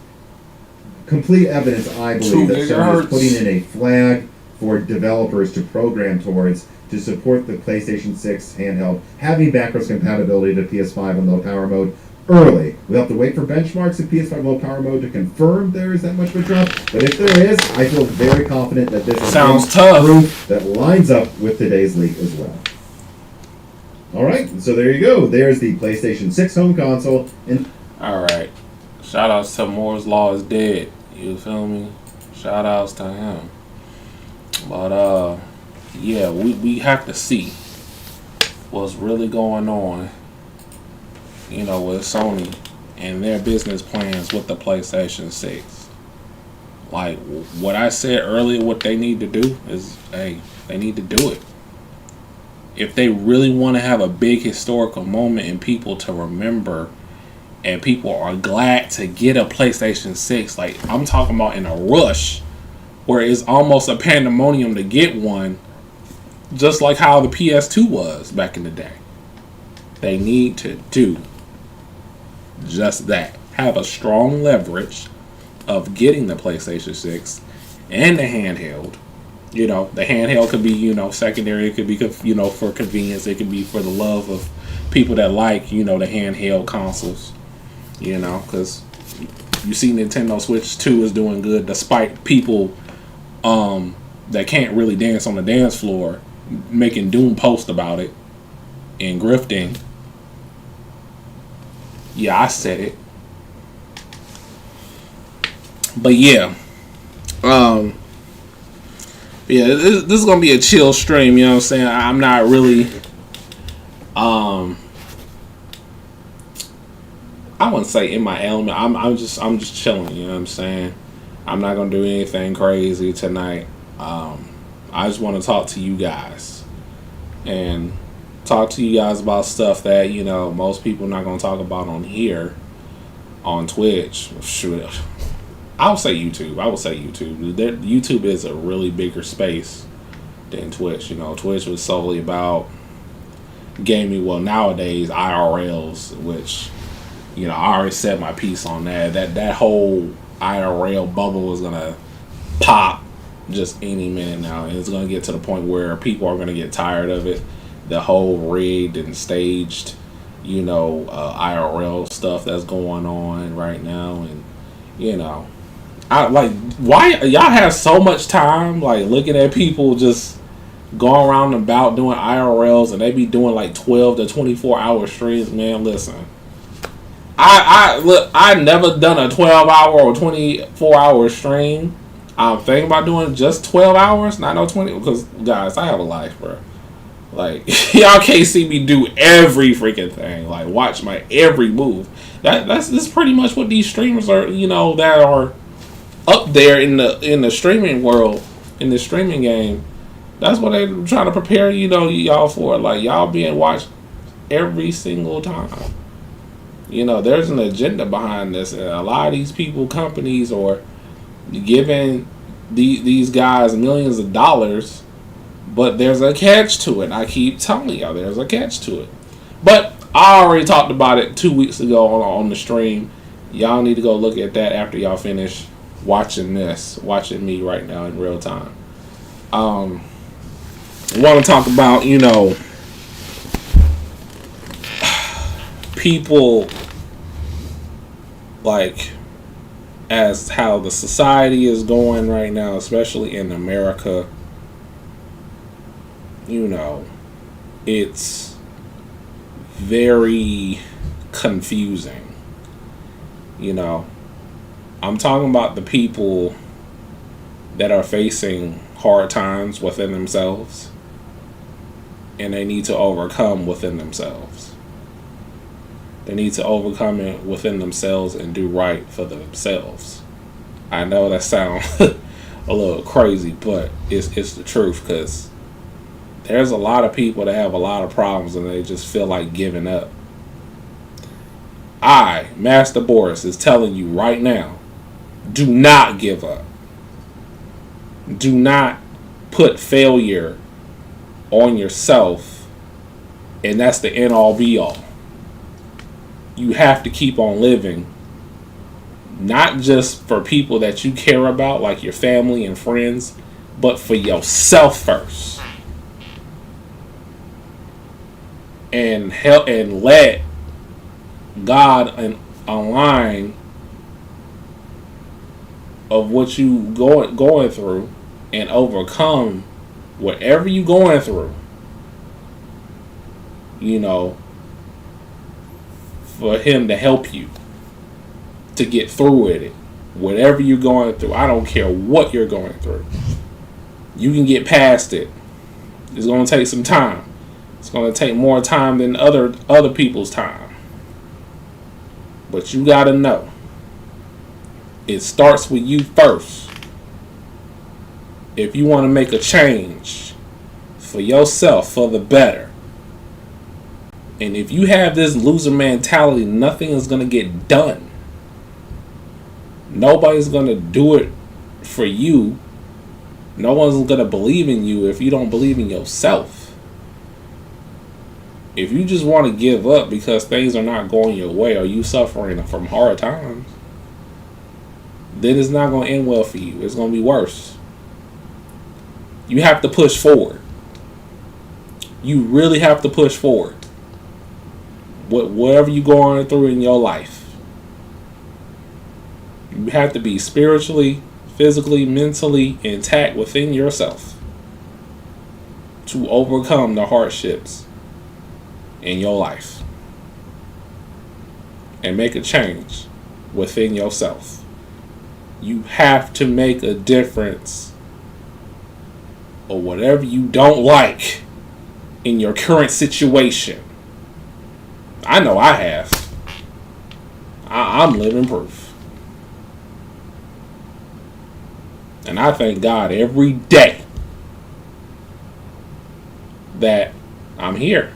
complete evidence, I believe, that Sony is putting in a flag for developers to program towards to support the PlayStation 6 handheld, having backwards compatibility to PS5 in low power mode early. We'll have to wait for benchmarks in PS5 low power mode to confirm there is that much of a drop, but if there is, I feel very confident that this is proof that lines up with today's leak as well. Alright, so there you go. There's the PlayStation 6 home console. Alright. Shout outs to Moore's Law is dead. You feel me? Shout outs to him. But yeah, we have to see what's really going on, with Sony and their business plans with the PlayStation 6. Like what I said earlier, what they need to do is, they need to do it. If they really want to have a big historical moment and people to remember, and people are glad to get a PlayStation 6, like I'm talking about in a rush, where it's almost a pandemonium to get one, just like how the PS2 was back in the day. They need to do just that. Have a strong leverage of getting the PlayStation 6 and the handheld. The handheld could be, secondary. It could be, for convenience. It could be for the love of people that like, the handheld consoles. You know, because you see Nintendo Switch 2 is doing good despite people that can't really dance on the dance floor making doom posts about it and grifting. Yeah, I said it. But yeah. Yeah, this is gonna be a chill stream, you know what I'm saying? I'm not really I wouldn't say in my element. I'm just chilling, you know what I'm saying? I'm not gonna do anything crazy tonight. I just want to talk to you guys and talk to you guys about stuff that, you know, most people are not gonna talk about on here, on Twitch. Shoot, I would say YouTube. YouTube is a really bigger space than Twitch. You know, Twitch was solely about gaming. Well, nowadays IRLs, which, you know, I already said my piece on that. That whole IRL bubble is gonna pop just any minute now, and it's gonna get to the point where people are gonna get tired of it. The whole rigged and staged, you know, IRL stuff that's going on right now, and you know, I like why y'all have so much time like looking at people just going around and about doing IRLs, and they be doing like 12 to 24 hour streams. Man, listen. I never done a 12-hour or 24-hour stream. I'm thinking about doing just 12 hours, not no 20, because guys, I have a life, bro. Like, y'all can't see me do every freaking thing. Like, watch my every move. That's pretty much what these streamers are, you know, that are up there in the streaming world, in the streaming game. That's what they're trying to prepare, you know, y'all for. Like, y'all being watched every single time. You know, there's an agenda behind this, and a lot of these people, companies, are giving these guys millions of dollars, but there's a catch to it. I keep telling y'all, there's a catch to it. But I already talked about it 2 weeks ago on the stream. Y'all need to go look at that after y'all finish watching me right now in real time. Want to talk about, you know, people like as how the society is going right now, especially in America. You know, it's very confusing. You know, I'm talking about the people that are facing hard times within themselves, and they need to overcome within themselves. They need to overcome it within themselves and do right for themselves. I know that sounds a little crazy, but it's the truth, because there's a lot of people that have a lot of problems and they just feel like giving up. MasterBoris, is telling you right now, do not give up. Do not put failure on yourself, and that's the end all be all. You have to keep on living, not just for people that you care about, like your family and friends, but for yourself first. And help and let God align of what you going through, and overcome whatever you going through. You know, for Him to help you to get through it. Whatever you're going through, I don't care what you're going through. You can get past it. It's going to take some time. It's going to take more time than other people's time. But you got to know, it starts with you first. If you want to make a change for yourself, for the better. And if you have this loser mentality, nothing is going to get done. Nobody's going to do it for you. No one's going to believe in you if you don't believe in yourself. If you just want to give up because things are not going your way, or you suffering from hard times, then it's not going to end well for you. It's going to be worse. You have to push forward. You really have to push forward. Whatever you're going through in your life, You have to be spiritually, physically, mentally intact within yourself to overcome the hardships in your life and make a change within yourself. You have to make a difference or whatever you don't like in your current situation. I know I have. I'm living proof. And I thank God every day that I'm here.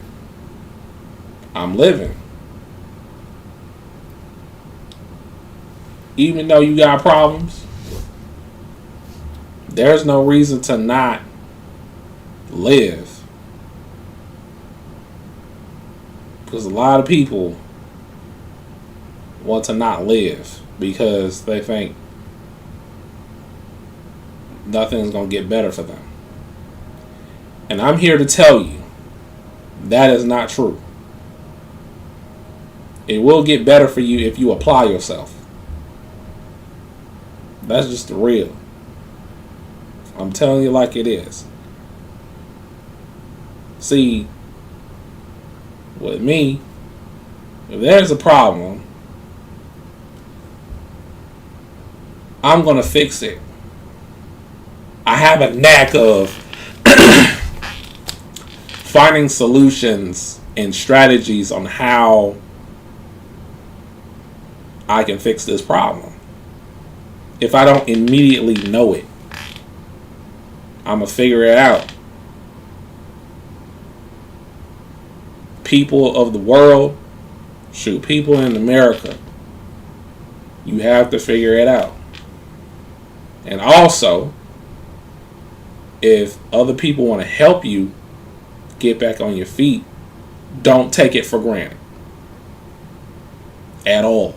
I'm living. Even though you got problems, there's no reason to not live. Because a lot of people want to not live because they think nothing's going to get better for them. And I'm here to tell you that is not true. It will get better for you if you apply yourself. That's just the real. I'm telling you like it is. See, with me, if there's a problem, I'm going to fix it. I have a knack of finding solutions and strategies on how I can fix this problem. If I don't immediately know it, I'm going to figure it out. People of the world, people in America, you have to figure it out. And also, if other people want to help you get back on your feet, don't take it for granted. At all.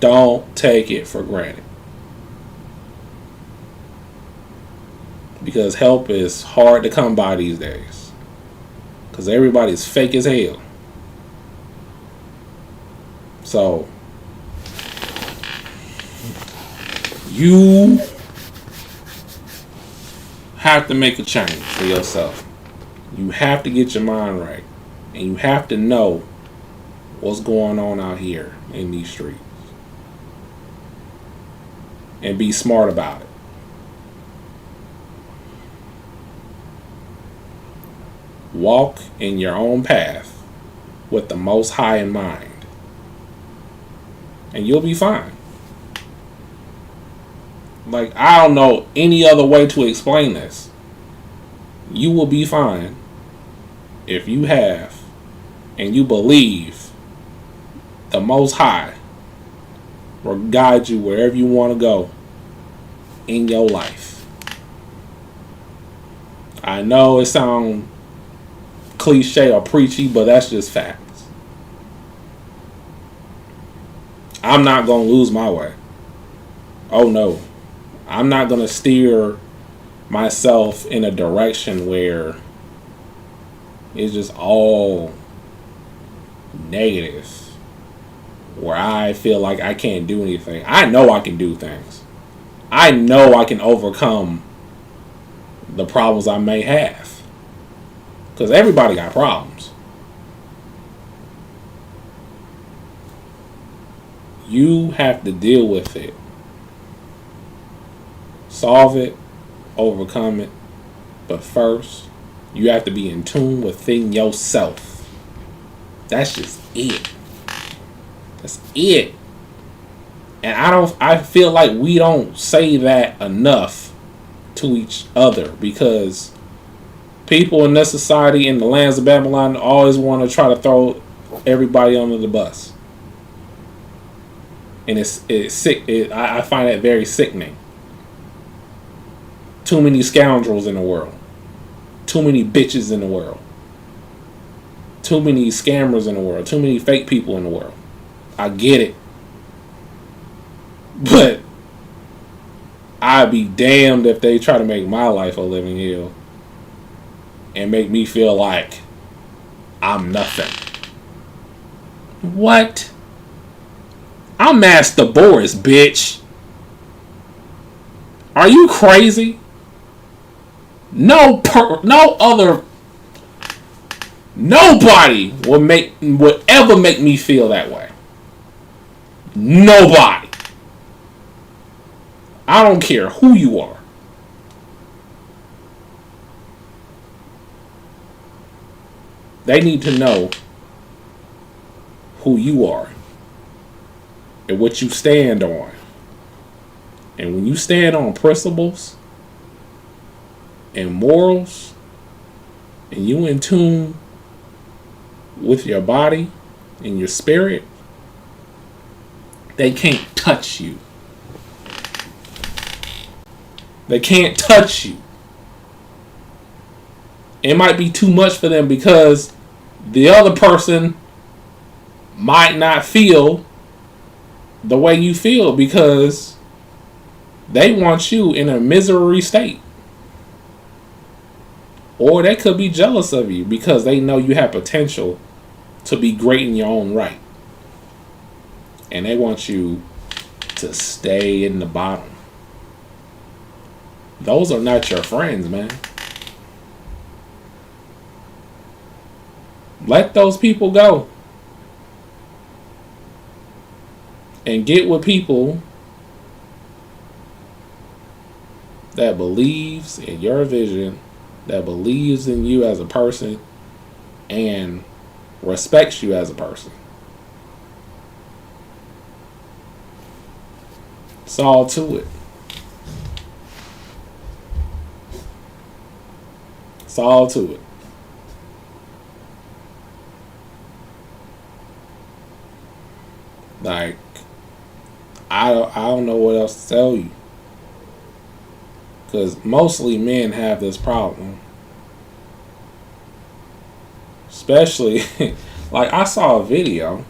Don't take it for granted. Because help is hard to come by these days. Because everybody's fake as hell. So, you have to make a change for yourself. You have to get your mind right. And you have to know what's going on out here in these streets. And be smart about it. Walk in your own path with the Most High in mind. And you'll be fine. Like, I don't know any other way to explain this. You will be fine if you have and you believe the Most High will guide you wherever you want to go in your life. I know it sounds cliche or preachy, but that's just facts. I'm not going to lose my way. Oh no. I'm not going to steer myself in a direction where it's just all negative, where I feel like I can't do anything. I know I can do things. I know I can overcome the problems I may have. Because everybody got problems. You have to deal with it. Solve it, overcome it. But first, you have to be in tune within yourself. That's just it. That's it. And I feel like we don't say that enough to each other, because people in this society, in the lands of Babylon, always want to try to throw everybody under the bus. And it's sick. I find it very sickening. Too many scoundrels in the world. Too many bitches in the world. Too many scammers in the world. Too many fake people in the world. I get it. But I'd be damned if they try to make my life a living hell and make me feel like I'm nothing. What? I'm MasterBoris, bitch. Are you crazy? Nobody would ever make me feel that way. Nobody. I don't care who you are. They need to know who you are and what you stand on. And when you stand on principles and morals, and you in tune with your body and your spirit, they can't touch you. They can't touch you. It might be too much for them because the other person might not feel the way you feel because they want you in a misery state. Or they could be jealous of you because they know you have potential to be great in your own right. And they want you to stay in the bottom. Those are not your friends, man. Let those people go. And get with people that believes in your vision, that believes in you as a person, and respects you as a person. It's all to it. It's all to it. Like, I don't know what else to tell you. Because mostly men have this problem. Especially, like I saw a video,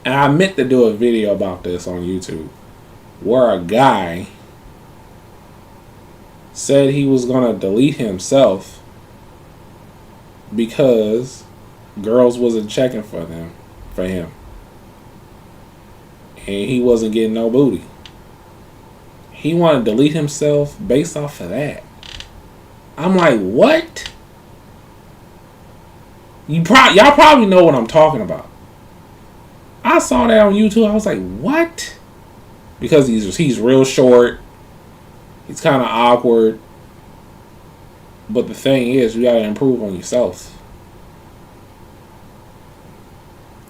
and I meant to do a video about this on YouTube, where a guy said he was going to delete himself because girls wasn't checking for him. And he wasn't getting no booty. He wanted to delete himself based off of that. I'm like, what? Y'all probably know what I'm talking about. I saw that on YouTube. I was like, what? Because he's real short. He's kind of awkward. But the thing is, you got to improve on yourself.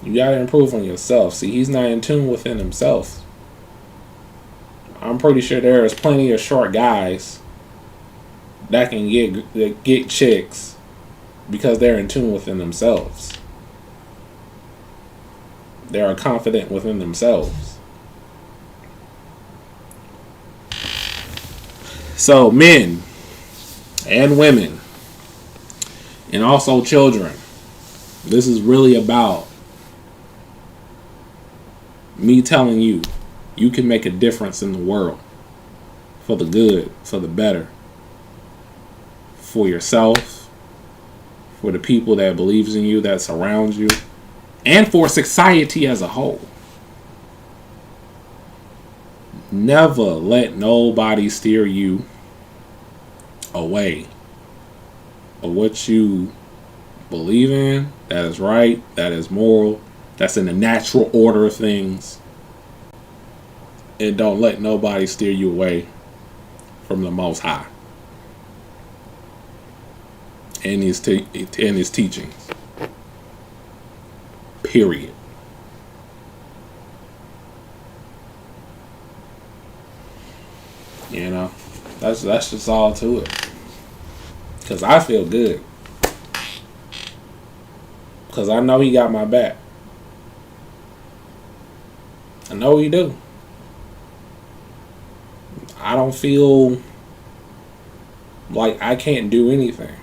You got to improve on yourself. See, he's not in tune within himself. I'm pretty sure there is plenty of short guys that can get chicks because they're in tune within themselves. They are confident within themselves. So men and women and also children, this is really about me telling you, you can make a difference in the world for the good, for the better, for yourself, for the people that believes in you, that surrounds you, and for society as a whole. Never let nobody steer you away of what you believe in, that is right, that is moral, that's in the natural order of things. And don't let nobody steer you away from the Most High and his teachings. Period. You know, that's just all to it. Because I feel good. Because I know he got my back. I know he do. I don't feel like I can't do anything.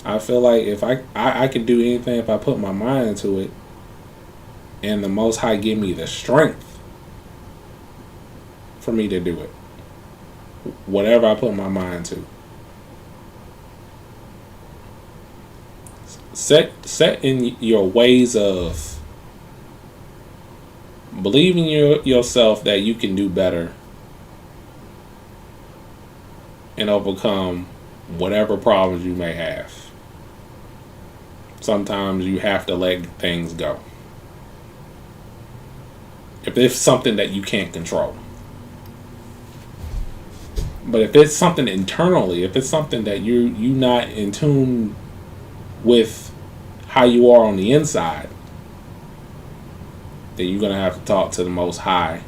I feel like if I could do anything if I put my mind into it, and the Most High give me the strength for me to do it. Whatever I put my mind to. Set in your ways of Believe in yourself that you can do better and overcome whatever problems you may have. Sometimes you have to let things go. If it's something that you can't control. But if it's something internally, if it's something that you not in tune with how you are on the inside, then you're going to have to talk to the Most High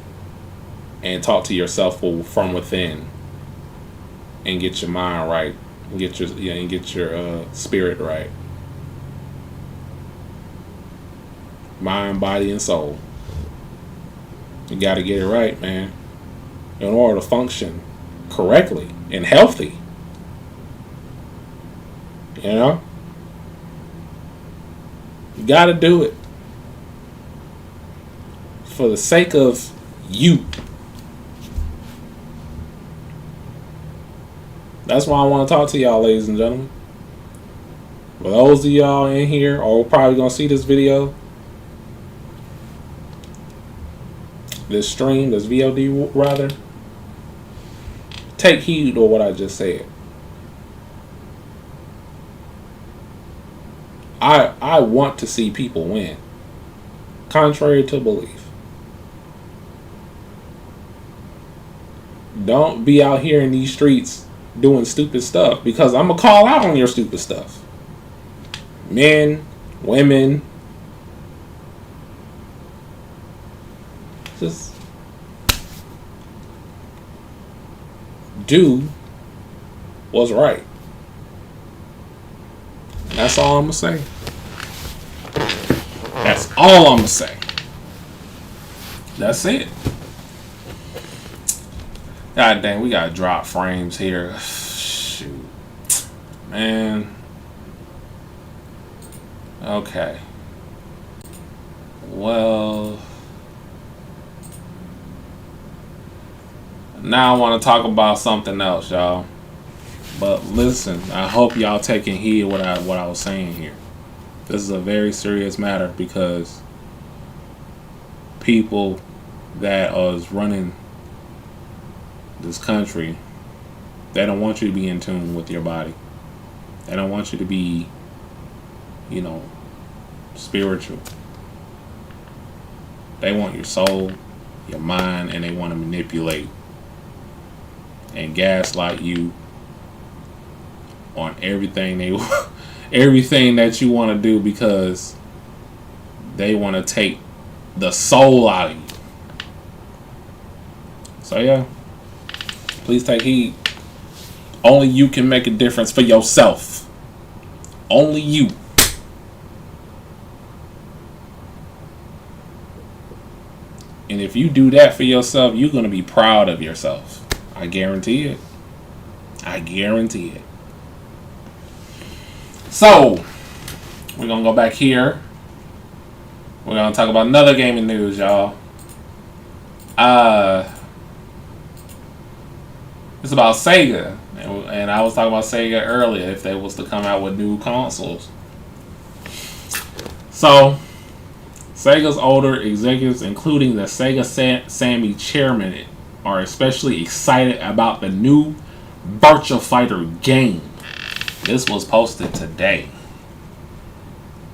and talk to yourself from within and get your mind right and get your spirit right. Mind, body, and soul. You got to get it right, man, in order to function correctly and healthy. You know? You got to do it for the sake of you. That's why I want to talk to y'all, ladies and gentlemen. For those of y'all in here or probably going to see this video, this stream, this VOD rather, take heed of what I just said. I want to see people win, contrary to belief. Don't be out here in these streets doing stupid stuff, because I'm going to call out on your stupid stuff. Men, women, just do what's right. That's all I'm going to say. That's all I'm going to say. That's it. God dang, we got to drop frames here. Shoot. Man. Okay. Well, now I want to talk about something else, y'all. But listen, I hope y'all taking heed of what I was saying here. This is a very serious matter, because people that are running this country, they don't want you to be in tune with your body. They don't want you to be, spiritual. They want your soul, your mind, and they want to manipulate and gaslight you on everything everything that you want to do, because they want to take the soul out of you. So yeah, please take heed. Only you can make a difference for yourself. Only you. And if you do that for yourself, you're going to be proud of yourself. I guarantee it. I guarantee it. So, we're going to go back here. We're going to talk about another gaming news, y'all. It's about Sega. And I was talking about Sega earlier, if they was to come out with new consoles. So, Sega's older executives, including the Sega Sammy chairman, are especially excited about the new Virtua Fighter game. This was posted today.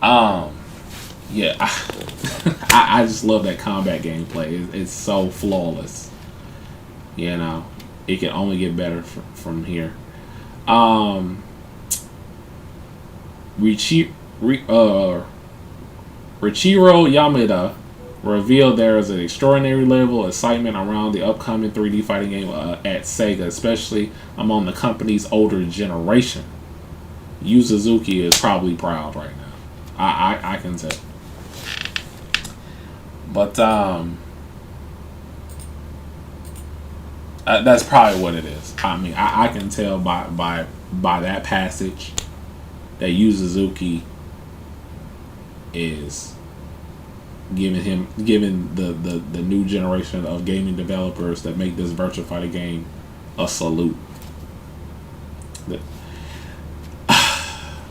Yeah, I just love that combat gameplay. It's so flawless. It can only get better from here. Richiro Yamada revealed there is an extraordinary level of excitement around the upcoming 3D fighting game at Sega, especially among the company's older generation. Yu Suzuki is probably proud right now. I can tell. But that's probably what it is. I mean, I can tell by that passage that Yu Suzuki is giving the new generation of gaming developers that make this Virtua Fighter game a salute.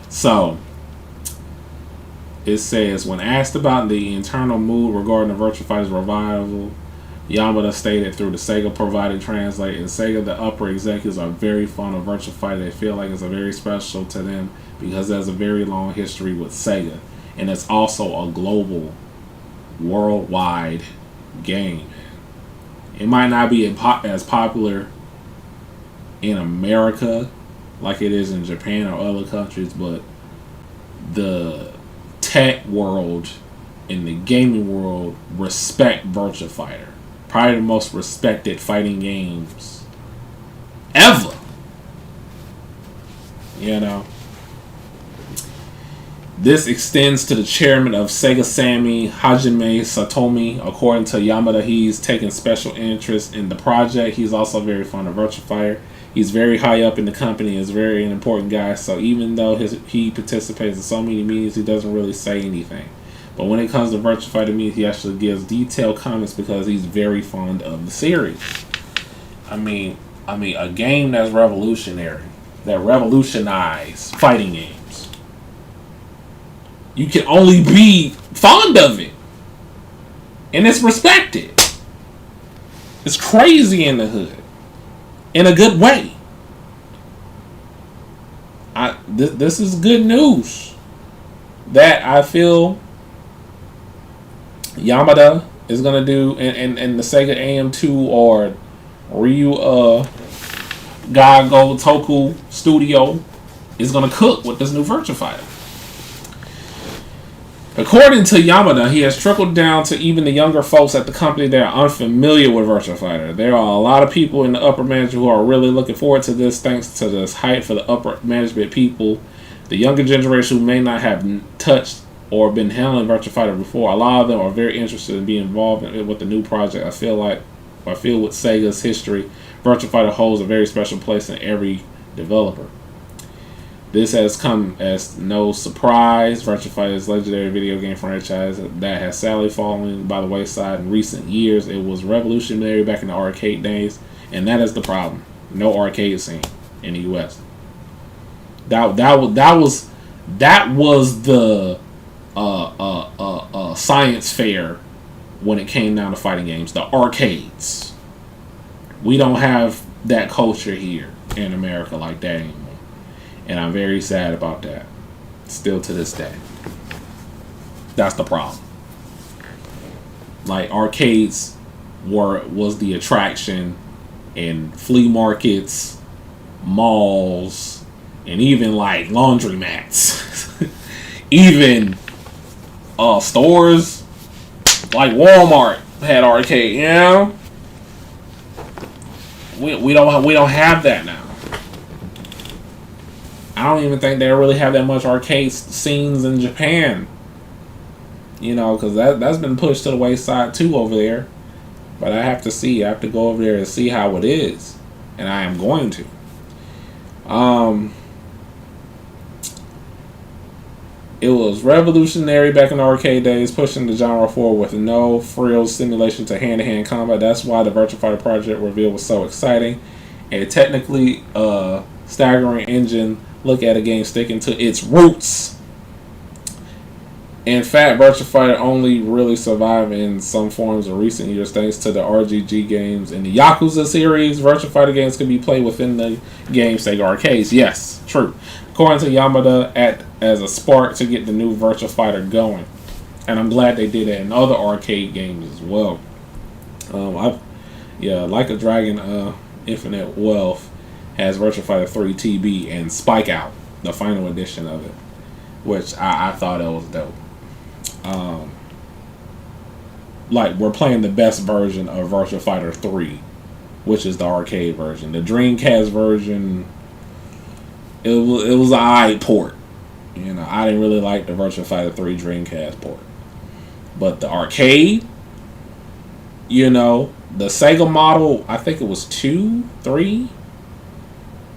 So it says, when asked about the internal mood regarding the Virtua Fighter's revival, Yamada stated through the Sega provided translate, in Sega, the upper executives are very fond of Virtua Fighter. They feel like it's a very special to them because there's a very long history with Sega. And it's also a global, worldwide game. It might not be as popular in America like it is in Japan or other countries, but the tech world and the gaming world respect Virtua Fighter. Probably the most respected fighting games ever. You know. This extends to the chairman of Sega Sammy, Hajime Satomi. According to Yamada, he's taken special interest in the project. He's also very fond of Virtua Fighter. He's very high up in the company. He's very an important guy. So even though he participates in so many meetings, he doesn't really say anything. But when it comes to Virtua Fighter meetings, he actually gives detailed comments because he's very fond of the series. I mean, a game that's revolutionary, that revolutionized fighting games. You can only be fond of it, and it's respected. It's crazy in the hood, in a good way. This is good news that I feel Yamada is gonna do, and the Sega AM2 or Ryu Gago Toku Studio is gonna cook with this new Virtua Fighter. According to Yamada, he has trickled down to even the younger folks at the company that are unfamiliar with Virtua Fighter. There are a lot of people in the upper management who are really looking forward to this, thanks to this hype for the upper management people. The younger generation who may not have touched or been handling Virtua Fighter before, a lot of them are very interested in being involved with the new project. I feel with Sega's history, Virtua Fighter holds a very special place in every developer. This has come as no surprise. Virtua Fighter is a legendary video game franchise that has sadly fallen by the wayside in recent years. It was revolutionary back in the arcade days, and that is the problem. No arcade scene in the U.S. That was the science fair when it came down to fighting games. The arcades. We don't have that culture here in America like that anymore. And I'm very sad about that. Still to this day. That's the problem. Like, arcades was the attraction in flea markets, malls, and even like laundromats. Even stores like Walmart had arcade, you know? We don't have that now. I don't even think they really have that much arcade scenes in Japan. You know, because that's been pushed to the wayside too over there. But I have to see. I have to go over there and see how it is. And I am going to. It was revolutionary back in the arcade days, pushing the genre forward with no frills simulation to hand-to-hand combat. That's why the Virtua Fighter project reveal was so exciting. And technically staggering engine. Look at a game sticking to its roots. In fact, Virtua Fighter only really survived in some forms in recent years thanks to the RGG games in the Yakuza series. Virtua Fighter games can be played within the game Sega arcades. Yes, true. According to Yamada, as a spark to get the new Virtua Fighter going. And I'm glad they did it in other arcade games as well. Like a Dragon Infinite Wealth has Virtua Fighter 3 TB and Spike Out, the final edition of it, which I thought it was dope. Like, we're playing the best version of Virtua Fighter 3, which is the arcade version. The Dreamcast version, it was an alright port. You know, I didn't really like the Virtua Fighter 3 Dreamcast port. But the arcade, you know, the Sega model, I think it was 2, 3.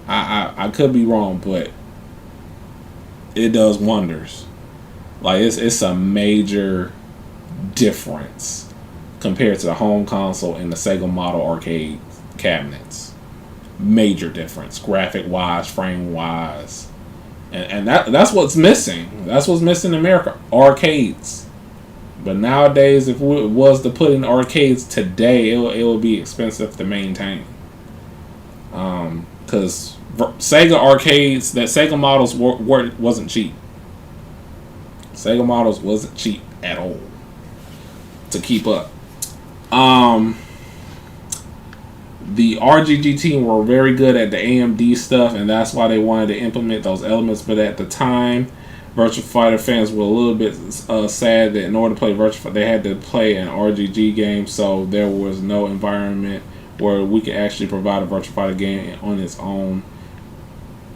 I could be wrong, but it does wonders. Like, it's a major difference compared to the home console and the Sega model arcade cabinets. Major difference, graphic wise, frame wise, and that's what's missing. That's what's missing in America, arcades. But nowadays, if it was to put in arcades today, it would be expensive to maintain. Because Sega arcades, that Sega models wasn't cheap. Sega models wasn't cheap at all to keep up. The RGG team were very good at the AMD stuff, and that's why they wanted to implement those elements. But at the time, Virtua Fighter fans were a little bit sad that in order to play Virtua Fighter, they had to play an RGG game, so there was no environment where we could actually provide a Virtua Fighter game on its own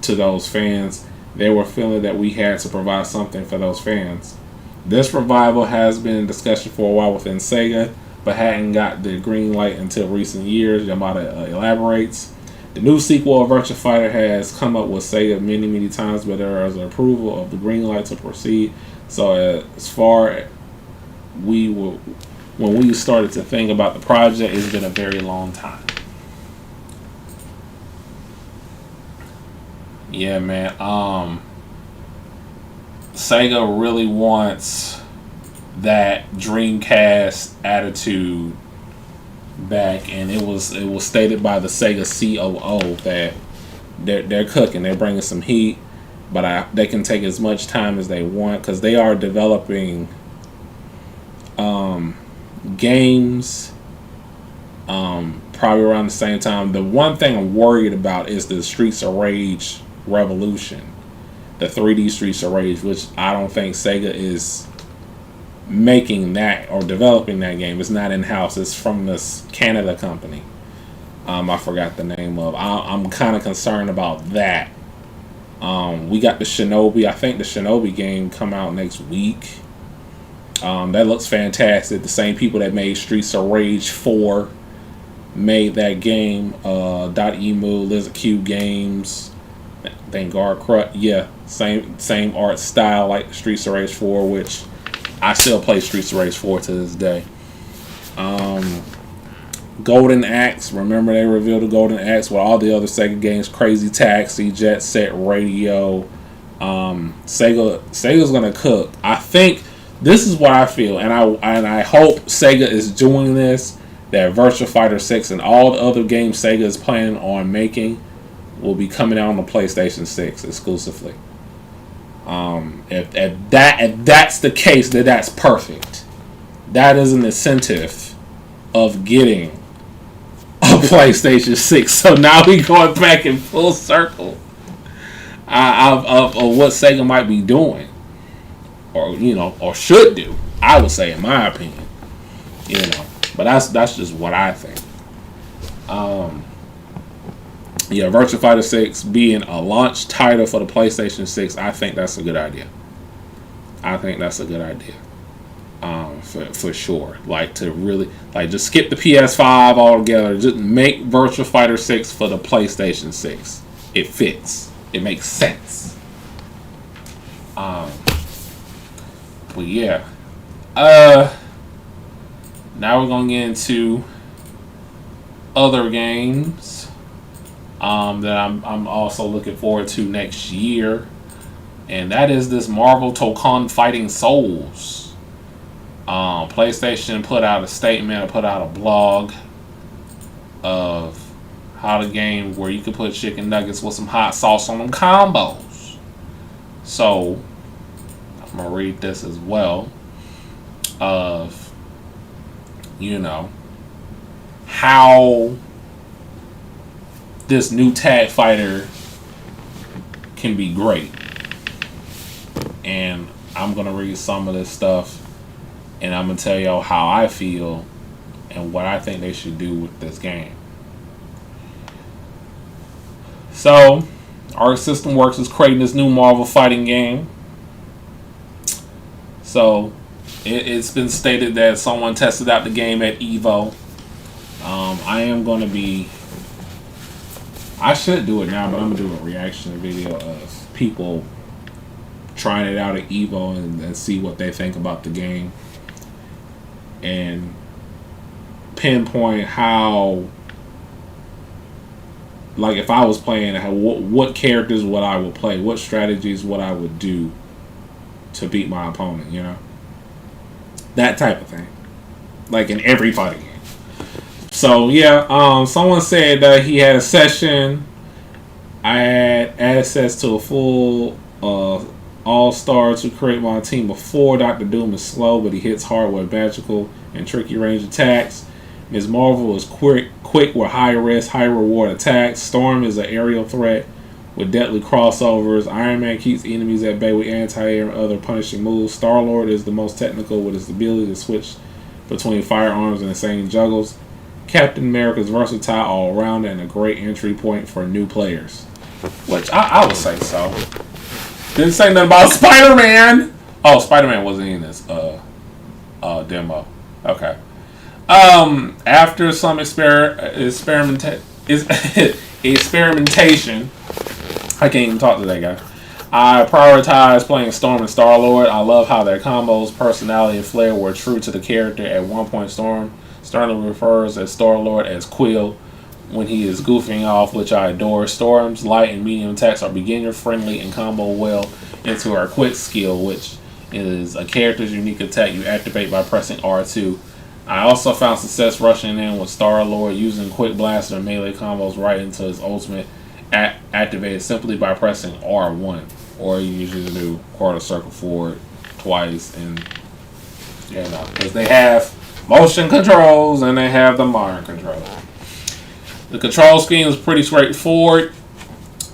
to those fans. They were feeling that we had to provide something for those fans. This revival has been in discussion for a while within Sega, but hadn't got the green light until recent years. Yamada elaborates. The new sequel of Virtua Fighter has come up with Sega many times, but there is an approval of the green light to proceed. So as far as when we started to think about the project, it's been a very long time. Yeah, man. Sega really wants that Dreamcast attitude back, and it was stated by the Sega COO that they're cooking, they're bringing some heat, but they can take as much time as they want because they are developing games probably around the same time. The one thing I'm worried about is the Streets of Rage Revolution, the 3D Streets of Rage, which I don't think Sega is making that or developing that game. It's not in-house. It's from this Canada company. I forgot the name of. I'm kind of concerned about that. We got the Shinobi. I think the Shinobi game come out next week. That looks fantastic. The same people that made Streets of Rage 4 made that game. .emu, Lizard Cube Games, Vanguard Crut. Yeah, same art style like Streets of Rage 4, which I still play Streets of Rage 4 to this day. Golden Axe. Remember they revealed the Golden Axe with all the other Sega games. Crazy Taxi, Jet Set Radio. Sega's gonna cook. I think this is what I feel, and I hope Sega is doing this. That Virtua Fighter 6 and all the other games Sega is planning on making will be coming out on the PlayStation 6 exclusively. If that's the case, then that's perfect. That is an incentive of getting a PlayStation 6. So now we're going back in full circle of what Sega might be doing, or should do. I would say, in my opinion, but that's just what I think. Virtua Fighter 6 being a launch title for the PlayStation 6, I think that's a good idea. For sure. Like, to really, just skip the PS5 altogether. Just make Virtua Fighter 6 for the PlayStation 6. It fits. It makes sense. But yeah. Now we're gonna get into other games that I'm also looking forward to next year, and that is this Marvel Tokon Fighting Souls. PlayStation put out a statement, or put out a blog of how the game where you could put chicken nuggets with some hot sauce on them combos. So I'm gonna read this as well of how this new tag fighter can be great. And I'm going to read some of this stuff, and I'm going to tell y'all how I feel and what I think they should do with this game. So, Arc System Works is creating this new Marvel fighting game. So, it's been stated that someone tested out the game at EVO. I am going to be... I should do it now, but I'm going to do a reaction video of people trying it out at EVO and see what they think about the game. And pinpoint how like if I was playing, what characters would I would play, what strategies what I would do to beat my opponent, you know, that type of thing, like in every fighting game. So yeah, someone said that he had a session. I had access to a full all-star to create my team before. Dr. Doom is slow, but he hits hard with magical and tricky range attacks. Ms. Marvel is quick with high risk, high reward attacks. Storm is an aerial threat with deadly crossovers. Iron Man keeps enemies at bay with anti-air and other punishing moves. Star-Lord is the most technical with his ability to switch between firearms and insane juggles. Captain America is versatile all around and a great entry point for new players. Which I would say so. Didn't say nothing about Spider-Man. Oh, Spider-Man wasn't in this demo. Okay. After some experimentation, I can't even talk to that guy. I prioritize playing Storm and Star-Lord. I love how their combos, personality, and flair were true to the character. At one point, Storm sternly refers as Star-Lord as Quill when he is goofing off, which I adore. Storm's light and medium attacks are beginner-friendly and combo well into her quick skill, which is a character's unique attack you activate by pressing R2. I also found success rushing in with Star-Lord using quick blaster and melee combos right into his ultimate, activated simply by pressing R1, or you usually do quarter circle forward twice, and because they have motion controls and they have the modern control. The control scheme is pretty straightforward.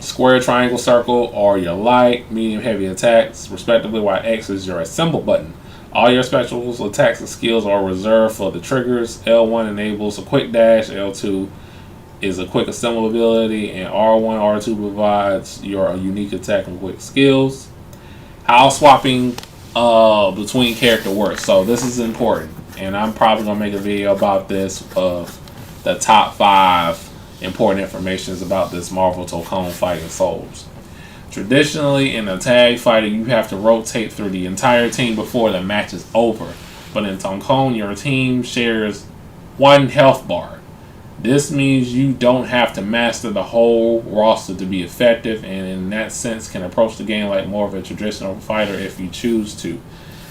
Square, triangle, circle are your light, medium, heavy attacks, respectively, while X is your assemble button. All your specials, attacks, and skills are reserved for the triggers. L1 enables a quick dash, L2 is a quick assemble ability, and R1, R2 provides your unique attack and quick skills. How swapping between character works. So this is important, and I'm probably going to make a video about this of the top 5 important information about this Marvel Tokon Fighting Souls. Traditionally, in a tag fighting, you have to rotate through the entire team before the match is over. But in Tokon, your team shares 1 health bar. This means you don't have to master the whole roster to be effective, and in that sense can approach the game like more of a traditional fighter if you choose to.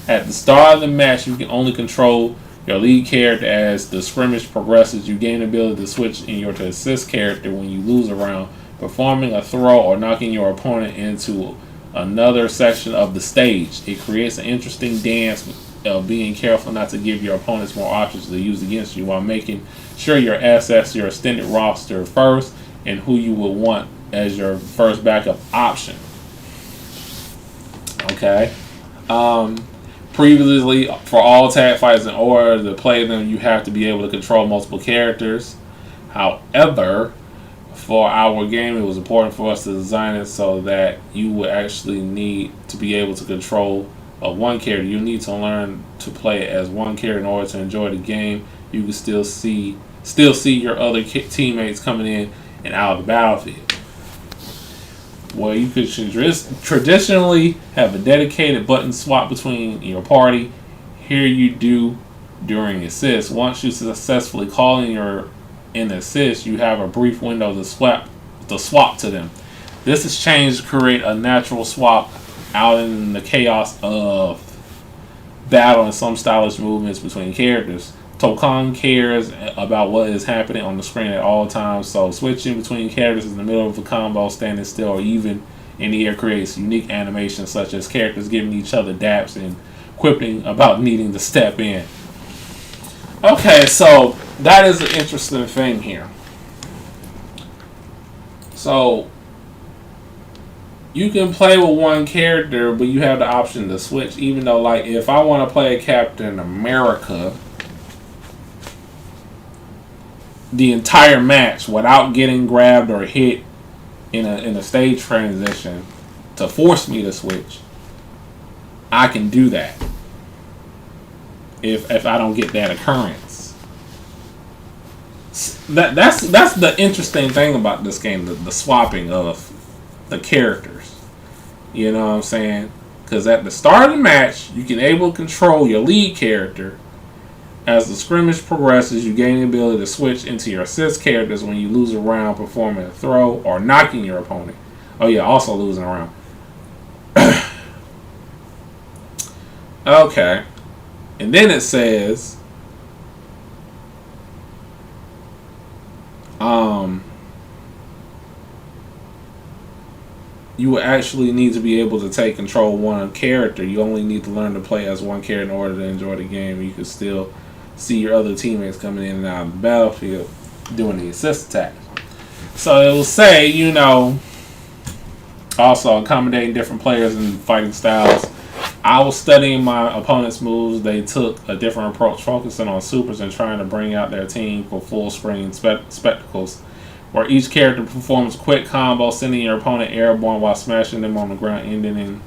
At the start of the match, you can only control your lead character. As the scrimmage progresses, you gain the ability to switch in your to assist character when you lose a round, performing a throw or knocking your opponent into another section of the stage. It creates an interesting dance of being careful not to give your opponents more options to use against you, while making sure you assess your extended roster first and who you would want as your first backup option. Okay. Previously, for all tag fights, in order to play them, you have to be able to control multiple characters. However, for our game, it was important for us to design it so that you would actually need to be able to control one character. You need to learn to play as one character in order to enjoy the game. You can still see your other teammates coming in and out of the battlefield. Well, you could traditionally have a dedicated button swap between your party. Here you do during assist. Once you successfully call in an assist, you have a brief window to swap to them. This is changed to create a natural swap out in the chaos of battle and some stylish movements between characters. Tokon cares about what is happening on the screen at all times, so switching between characters in the middle of a combo, standing still, or even in the air creates unique animations such as characters giving each other daps and quipping about needing to step in. Okay, so that is an interesting thing here. So you can play with one character, but you have the option to switch, even though, like, if I want to play Captain America the entire match without getting grabbed or hit in a stage transition to force me to switch, I can do that if I don't get that occurrence. That's the interesting thing about this game, the swapping of the characters. You know what I'm saying? Because at the start of the match, you can able to control your lead character, As the scrimmage progresses, you gain the ability to switch into your assist characters when you lose a round performing a throw or knocking your opponent. Oh yeah, also losing a round. Okay. And then it says, you will actually need to be able to take control of one character. You only need to learn to play as one character in order to enjoy the game. You can still see your other teammates coming in and out of the battlefield doing the assist attacks. So it will say, you know, also accommodating different players and fighting styles. I was studying my opponent's moves. They took a different approach, focusing on supers and trying to bring out their team for full screen spectacles, where each character performs a quick combo, sending your opponent airborne while smashing them on the ground, ending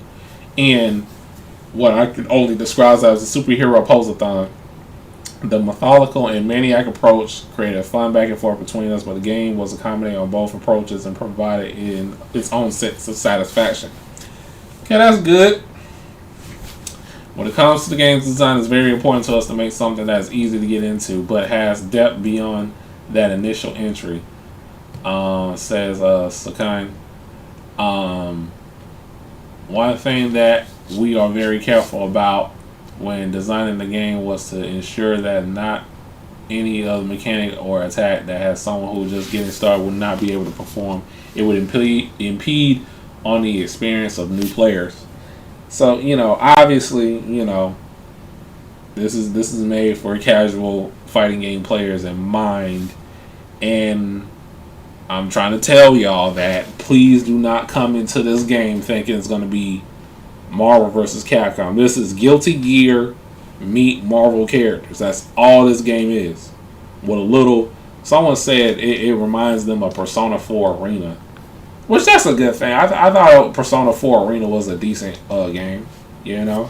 in what I can only describe as a superhero pose-a-thon. The methodical and maniac approach created a fun back and forth between us, but the game was accommodating on both approaches and provided in its own sense of satisfaction. Okay, that's good. When it comes to the game's design, it's very important to us to make something that's easy to get into, but has depth beyond that initial entry. Says Tokon. One thing that we are very careful about when designing the game was to ensure that not any other mechanic or attack that has someone who is just getting started would not be able to perform. It would impede on the experience of new players. So, you know, obviously, you know, this is made for casual fighting game players in mind, and I'm trying to tell y'all that please do not come into this game thinking it's going to be Marvel vs. Capcom. This is Guilty Gear meet Marvel characters. That's all this game is. With a little, someone said it reminds them of Persona 4 Arena. Which, that's a good thing. I thought Persona 4 Arena was a decent game, you know.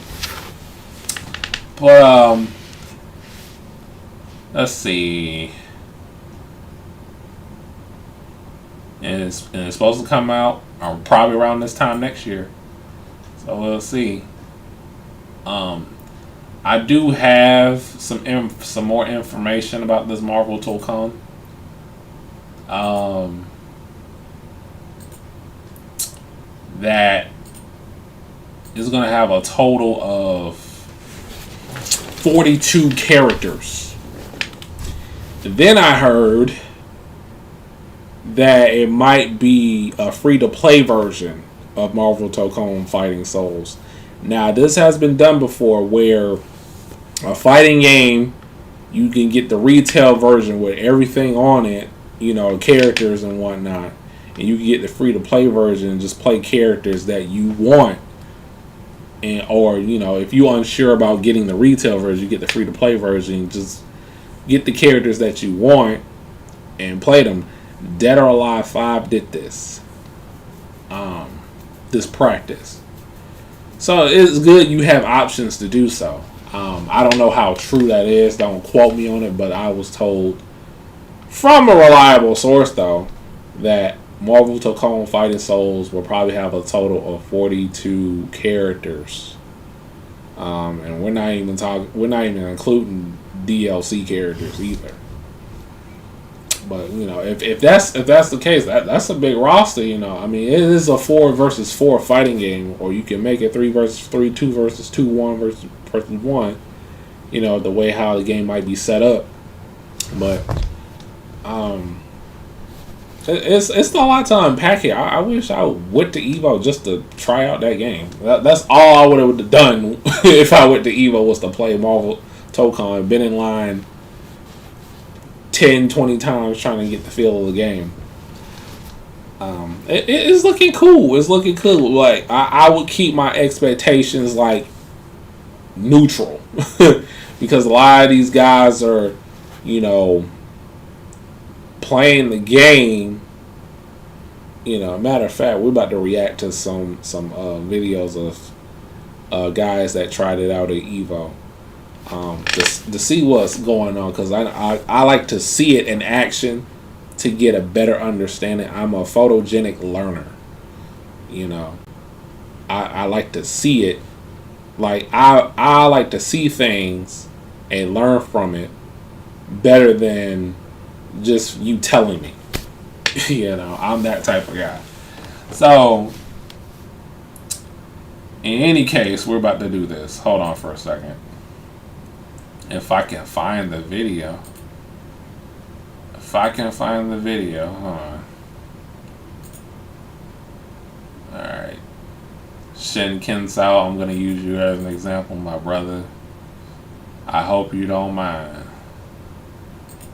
But let's see. And it's supposed to come out probably around this time next year. So we'll see. I do have some more information about this Marvel Tokon. That is going to have a total of 42 characters. Then I heard that it might be a free-to-play version of Marvel Tokon Fighting Souls. Now, this has been done before, where a fighting game, you can get the retail version with everything on it, you know, characters and whatnot. And you can get the free-to-play version and just play characters that you want. And, or, you know, if you're unsure about getting the retail version, you get the free-to-play version. Just get the characters that you want and play them. Dead or Alive 5 did this. This practice. So it's good you have options to do so. I don't know how true that is. Don't quote me on it, but I was told from a reliable source, though, that Marvel Tokon Fighting Souls will probably have a total of 42 characters, and we're not even including DLC characters either. But you know, if that's the case, that's a big roster. You know, I mean, it is a 4 versus 4 fighting game, or you can make it 3 versus 3, 2 versus 2, 1 versus 1. You know, the way how the game might be set up, but It's a lot to unpack here. I wish I went to Evo just to try out that game. That's all I would have done if I went to Evo, was to play Marvel Tokon. Been in line 10, 20 times trying to get the feel of the game. It's looking cool. It's looking cool. Like, I would keep my expectations like neutral because a lot of these guys are, you know, playing the game. You know, matter of fact, we're about to react to some videos of guys that tried it out at Evo, to see what's going on, because I like to see it in action to get a better understanding. I'm a photogenic learner, you know. I like to see it. Like I like to see things and learn from it better than just you telling me. I'm that type of guy. So, in any case, we're about to do this. Hold on for a second. If I can find the video. Hold on. Alright. Shin Kinsao, I'm going to use you as an example, my brother. I hope you don't mind.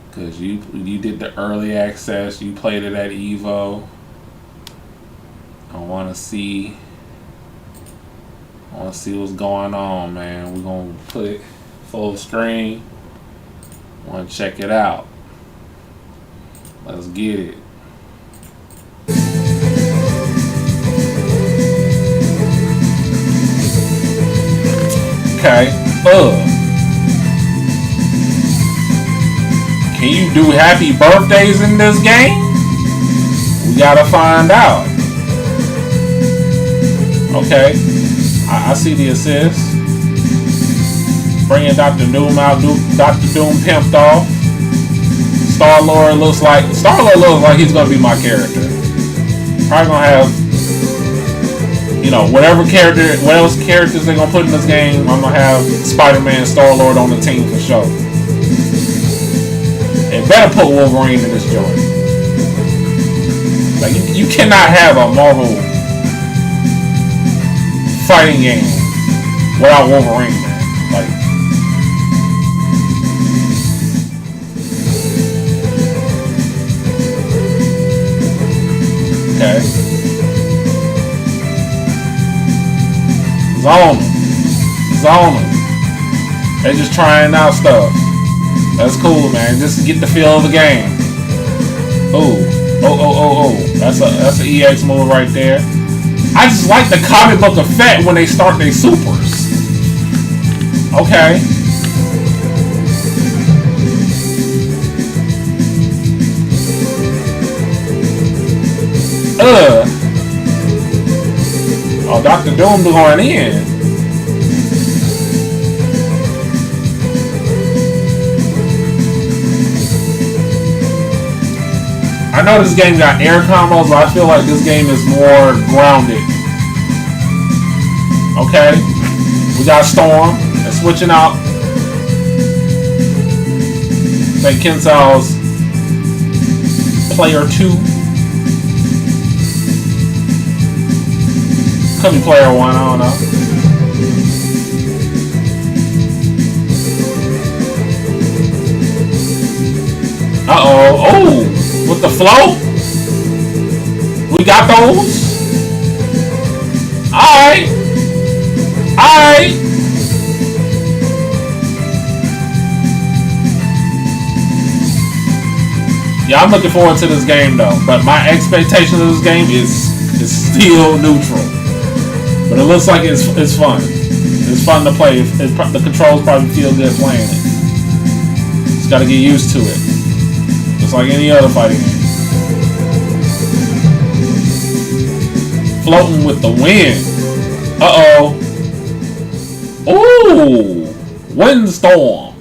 Because you did the early access. You played it at Evo. I want to see what's going on, man. We're going to put it full screen. Want to check it out. Let's get it. Okay. Can you do happy birthdays in this game? We gotta find out. Okay. I see the assist. Bringing Dr. Doom out. Dr. Doom pimped off. Star-Lord looks like he's gonna be my character. Probably gonna have, what else characters they're gonna put in this game. I'm gonna have Spider-Man, Star-Lord on the team for sure. And better put Wolverine in this joint. Like you cannot have a Marvel fighting game without Wolverine, man. Like. Okay. Zone them. They're just trying out stuff. That's cool, man. Just to get the feel of the game. Oh. That's an EX move right there. I just like the comic book effect when they start their supers. Okay. Oh, Dr. Doom going in. I know this game got air combos, but I feel like this game is more grounded. Okay. We got Storm. They're switching out. I think Kinsao's player 2. Could be player 1, I don't know. Oh, with the flow? We got those? Alright. Yeah, I'm looking forward to this game though. But my expectation of this game is still neutral. But it looks like it's fun. It's fun to play. The controls probably feel good playing it. Just gotta get used to it. Just like any other fighting game. Floating with the wind. Ooh! Windstorm.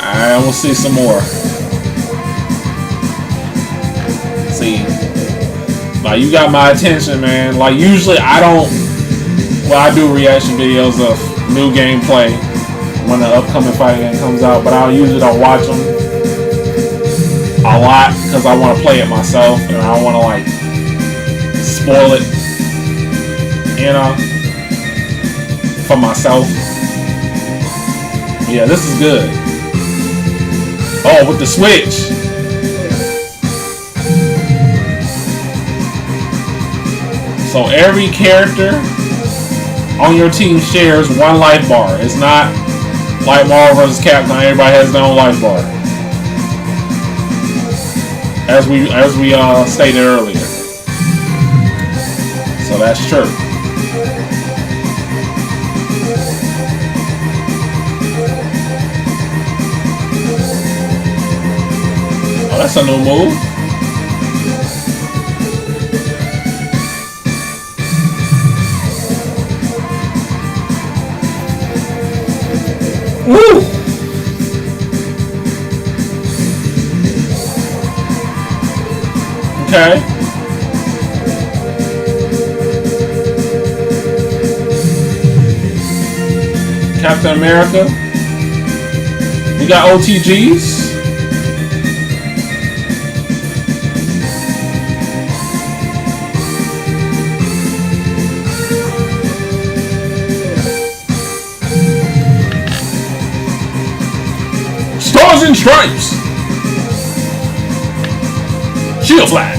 Alright, we'll see some more. See. Like, you got my attention, man. Like, usually I do reaction videos of new gameplay when the upcoming fighting game comes out, but I usually don't watch them a lot because I want to play it myself and I don't want to, like, spoil it, for myself. Yeah, this is good. Oh, with the switch. So every character on your team shares one life bar. It's not like Marvel vs. Capcom. Everybody has their own life bar. As we stated earlier. So that's true. That's a new move. Woo! Okay. Captain America. We got OTGs. Stars and Stripes. Shield flag.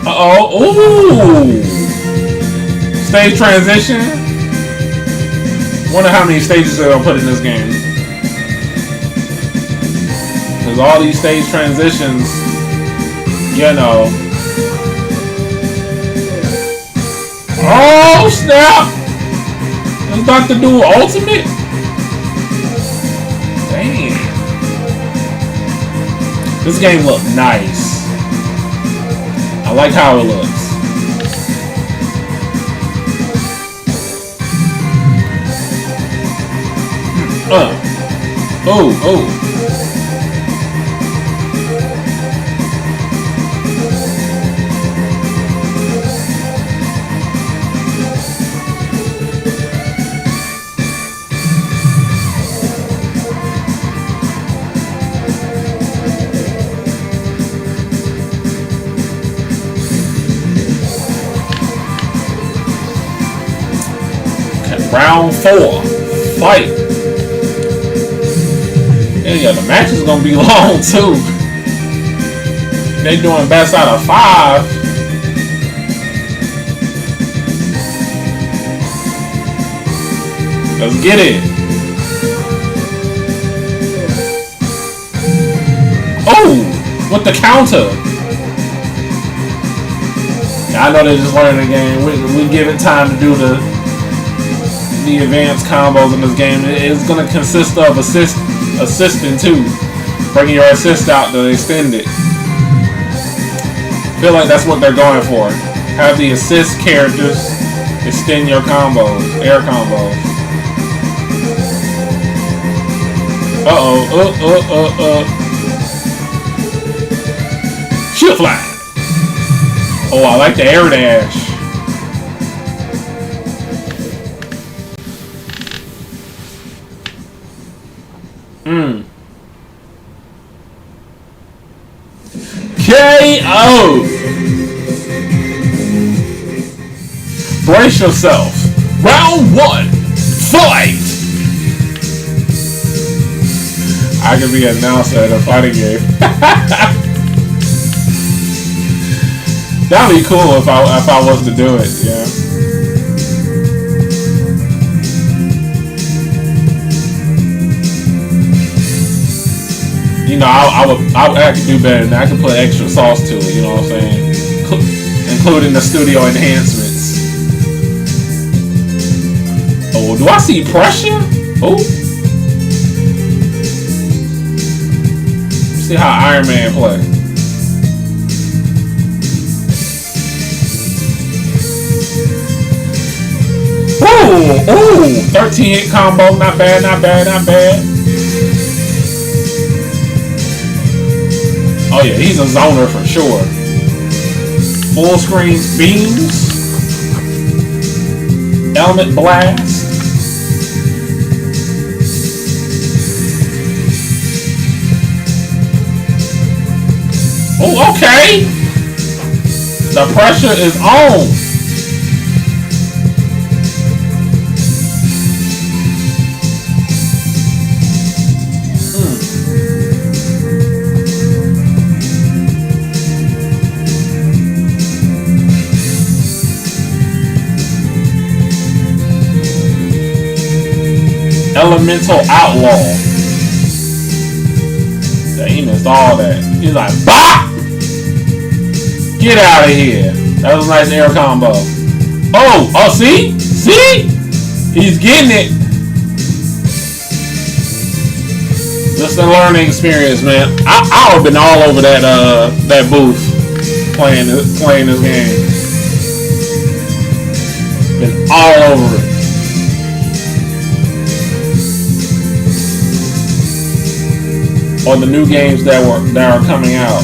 Uh-oh. Ooh. Stage transition. Wonder how many stages they're gonna put in this game. Because all these stage transitions, you know. Oh snap! It's Dr. Doom Ultimate? Damn. This game looks nice. I like how it looks. Oh. Okay, round 4. Fight. Yeah, the match is gonna be long too. They doing best out of 5. Let's get it. Oh, with the counter. Yeah, I know they're just learning the game. We give it time to do the advanced combos in this game. It's gonna consist of assisting too, bringing your assist out to extend it. Feel like that's what they're going for. Have the assist characters extend your combos, air combos. Shield fly. Oh, I like the air dash. KO! Brace yourself. Round 1. Fight! I could be an announcer at a fighting game. That'd be cool if I was to do it, yeah. You know, I could do better than that. I could put extra sauce to it, you know what I'm saying? Including the studio enhancements. Oh, do I see pressure? Oh. See how Iron Man play. Ooh, 13 hit combo, not bad, not bad, not bad. Oh yeah, he's a zoner for sure. Full screen beams. Element blast. Oh, okay. The pressure is on. Elemental Outlaw. Yeah, he missed all that. He's like, bah! Get out of here. That was a nice air combo. Oh, see? See? He's getting it. Just a learning experience, man. I would have been all over that booth playing this game. Been all over it. Or the new games that are coming out.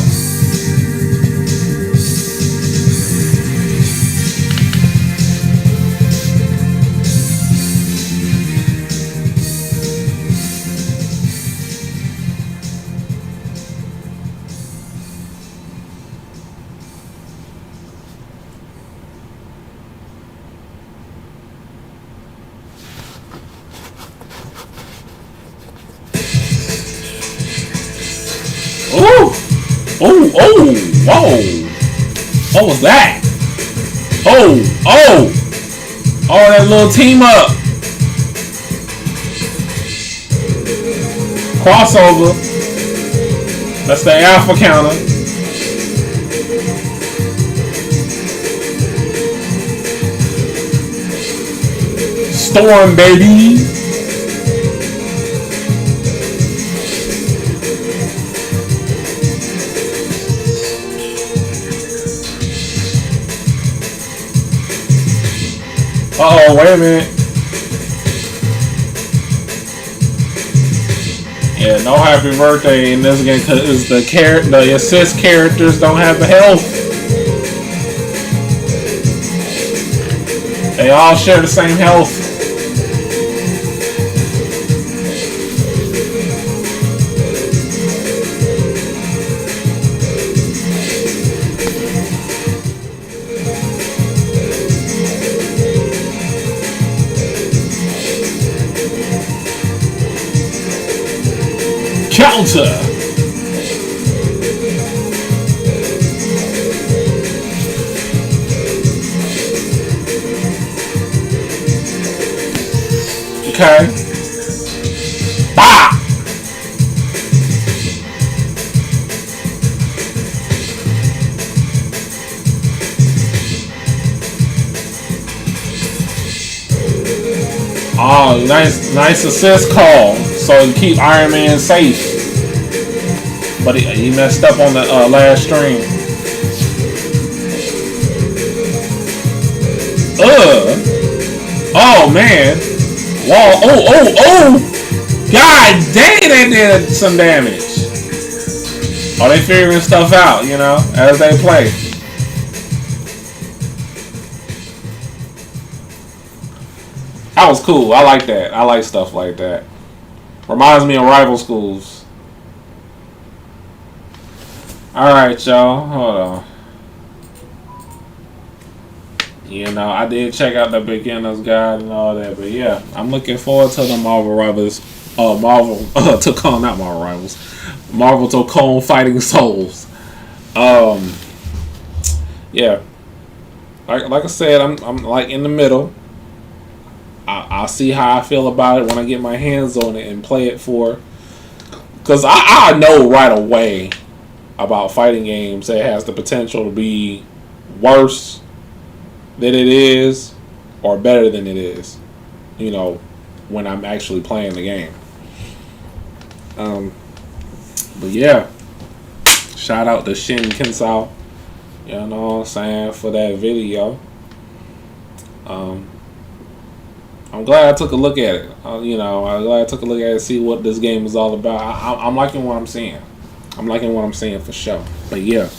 Oh, whoa. What was that? Oh, that little team up. Crossover. That's the alpha counter. Storm, baby. Uh-oh, wait a minute. Yeah, no happy birthday in this game because the assist characters don't have the health. They all share the same health. Counter. Okay. Bah! Oh, nice assist call. So you keep Iron Man safe. But he messed up on the last stream. Oh man. Whoa. Oh. God dang, that did some damage. Oh, they figuring stuff out, as they play. That was cool. I like that. I like stuff like that. Reminds me of rival schools. Alright, y'all. Hold on. I did check out the beginner's guide and all that, but yeah, I'm looking forward to the Marvel Rivals. Tokon, not Marvel Rivals. Marvel Tokon Fighting Souls. Yeah. Like I said, I'm like in the middle. I'll see how I feel about it when I get my hands on it and play it for. Because I know right away about fighting games that has the potential to be worse than it is or better than it is, when I'm actually playing the game. But yeah, shout out to Shin Kensao, you know what I'm saying, for that video. I'm glad I took a look at it. I'm glad I took a look at it, see what this game is all about. I'm liking what I'm seeing. For sure. But yeah,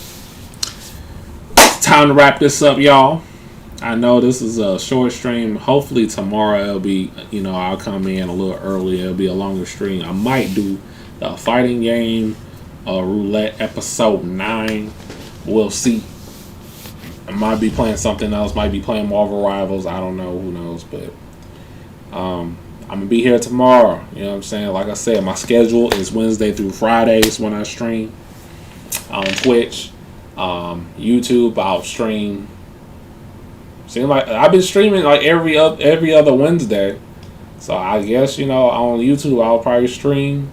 time to wrap this up, y'all. I know this is a short stream. Hopefully tomorrow it'll be, I'll come in a little early. It'll be a longer stream. I might do the fighting game roulette episode 9. We'll see. I might be playing something else. Might be playing Marvel Rivals. I don't know. Who knows? But I'm going to be here tomorrow. You know what I'm saying? Like I said, my schedule is Wednesday through Fridays when I stream on Twitch. YouTube, I'll stream. Seems like I've been streaming like every other Wednesday. So I guess, on YouTube, I'll probably stream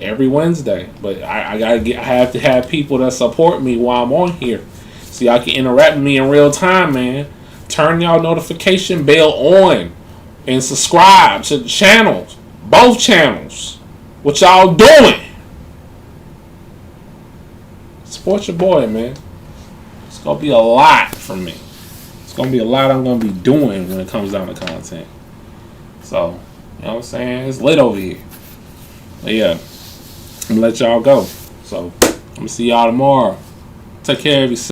every Wednesday. But I have to have people that support me while I'm on here. So y'all can interact with me in real time, man. Turn y'all notification bell on. And subscribe to the channels. Both channels. What y'all doing? Support your boy, man. It's gonna be a lot for me. It's gonna be a lot I'm gonna be doing when it comes down to content. So, you know what I'm saying? It's lit over here. But yeah, I'm gonna let y'all go. So, I'm gonna see y'all tomorrow. Take care of yourself.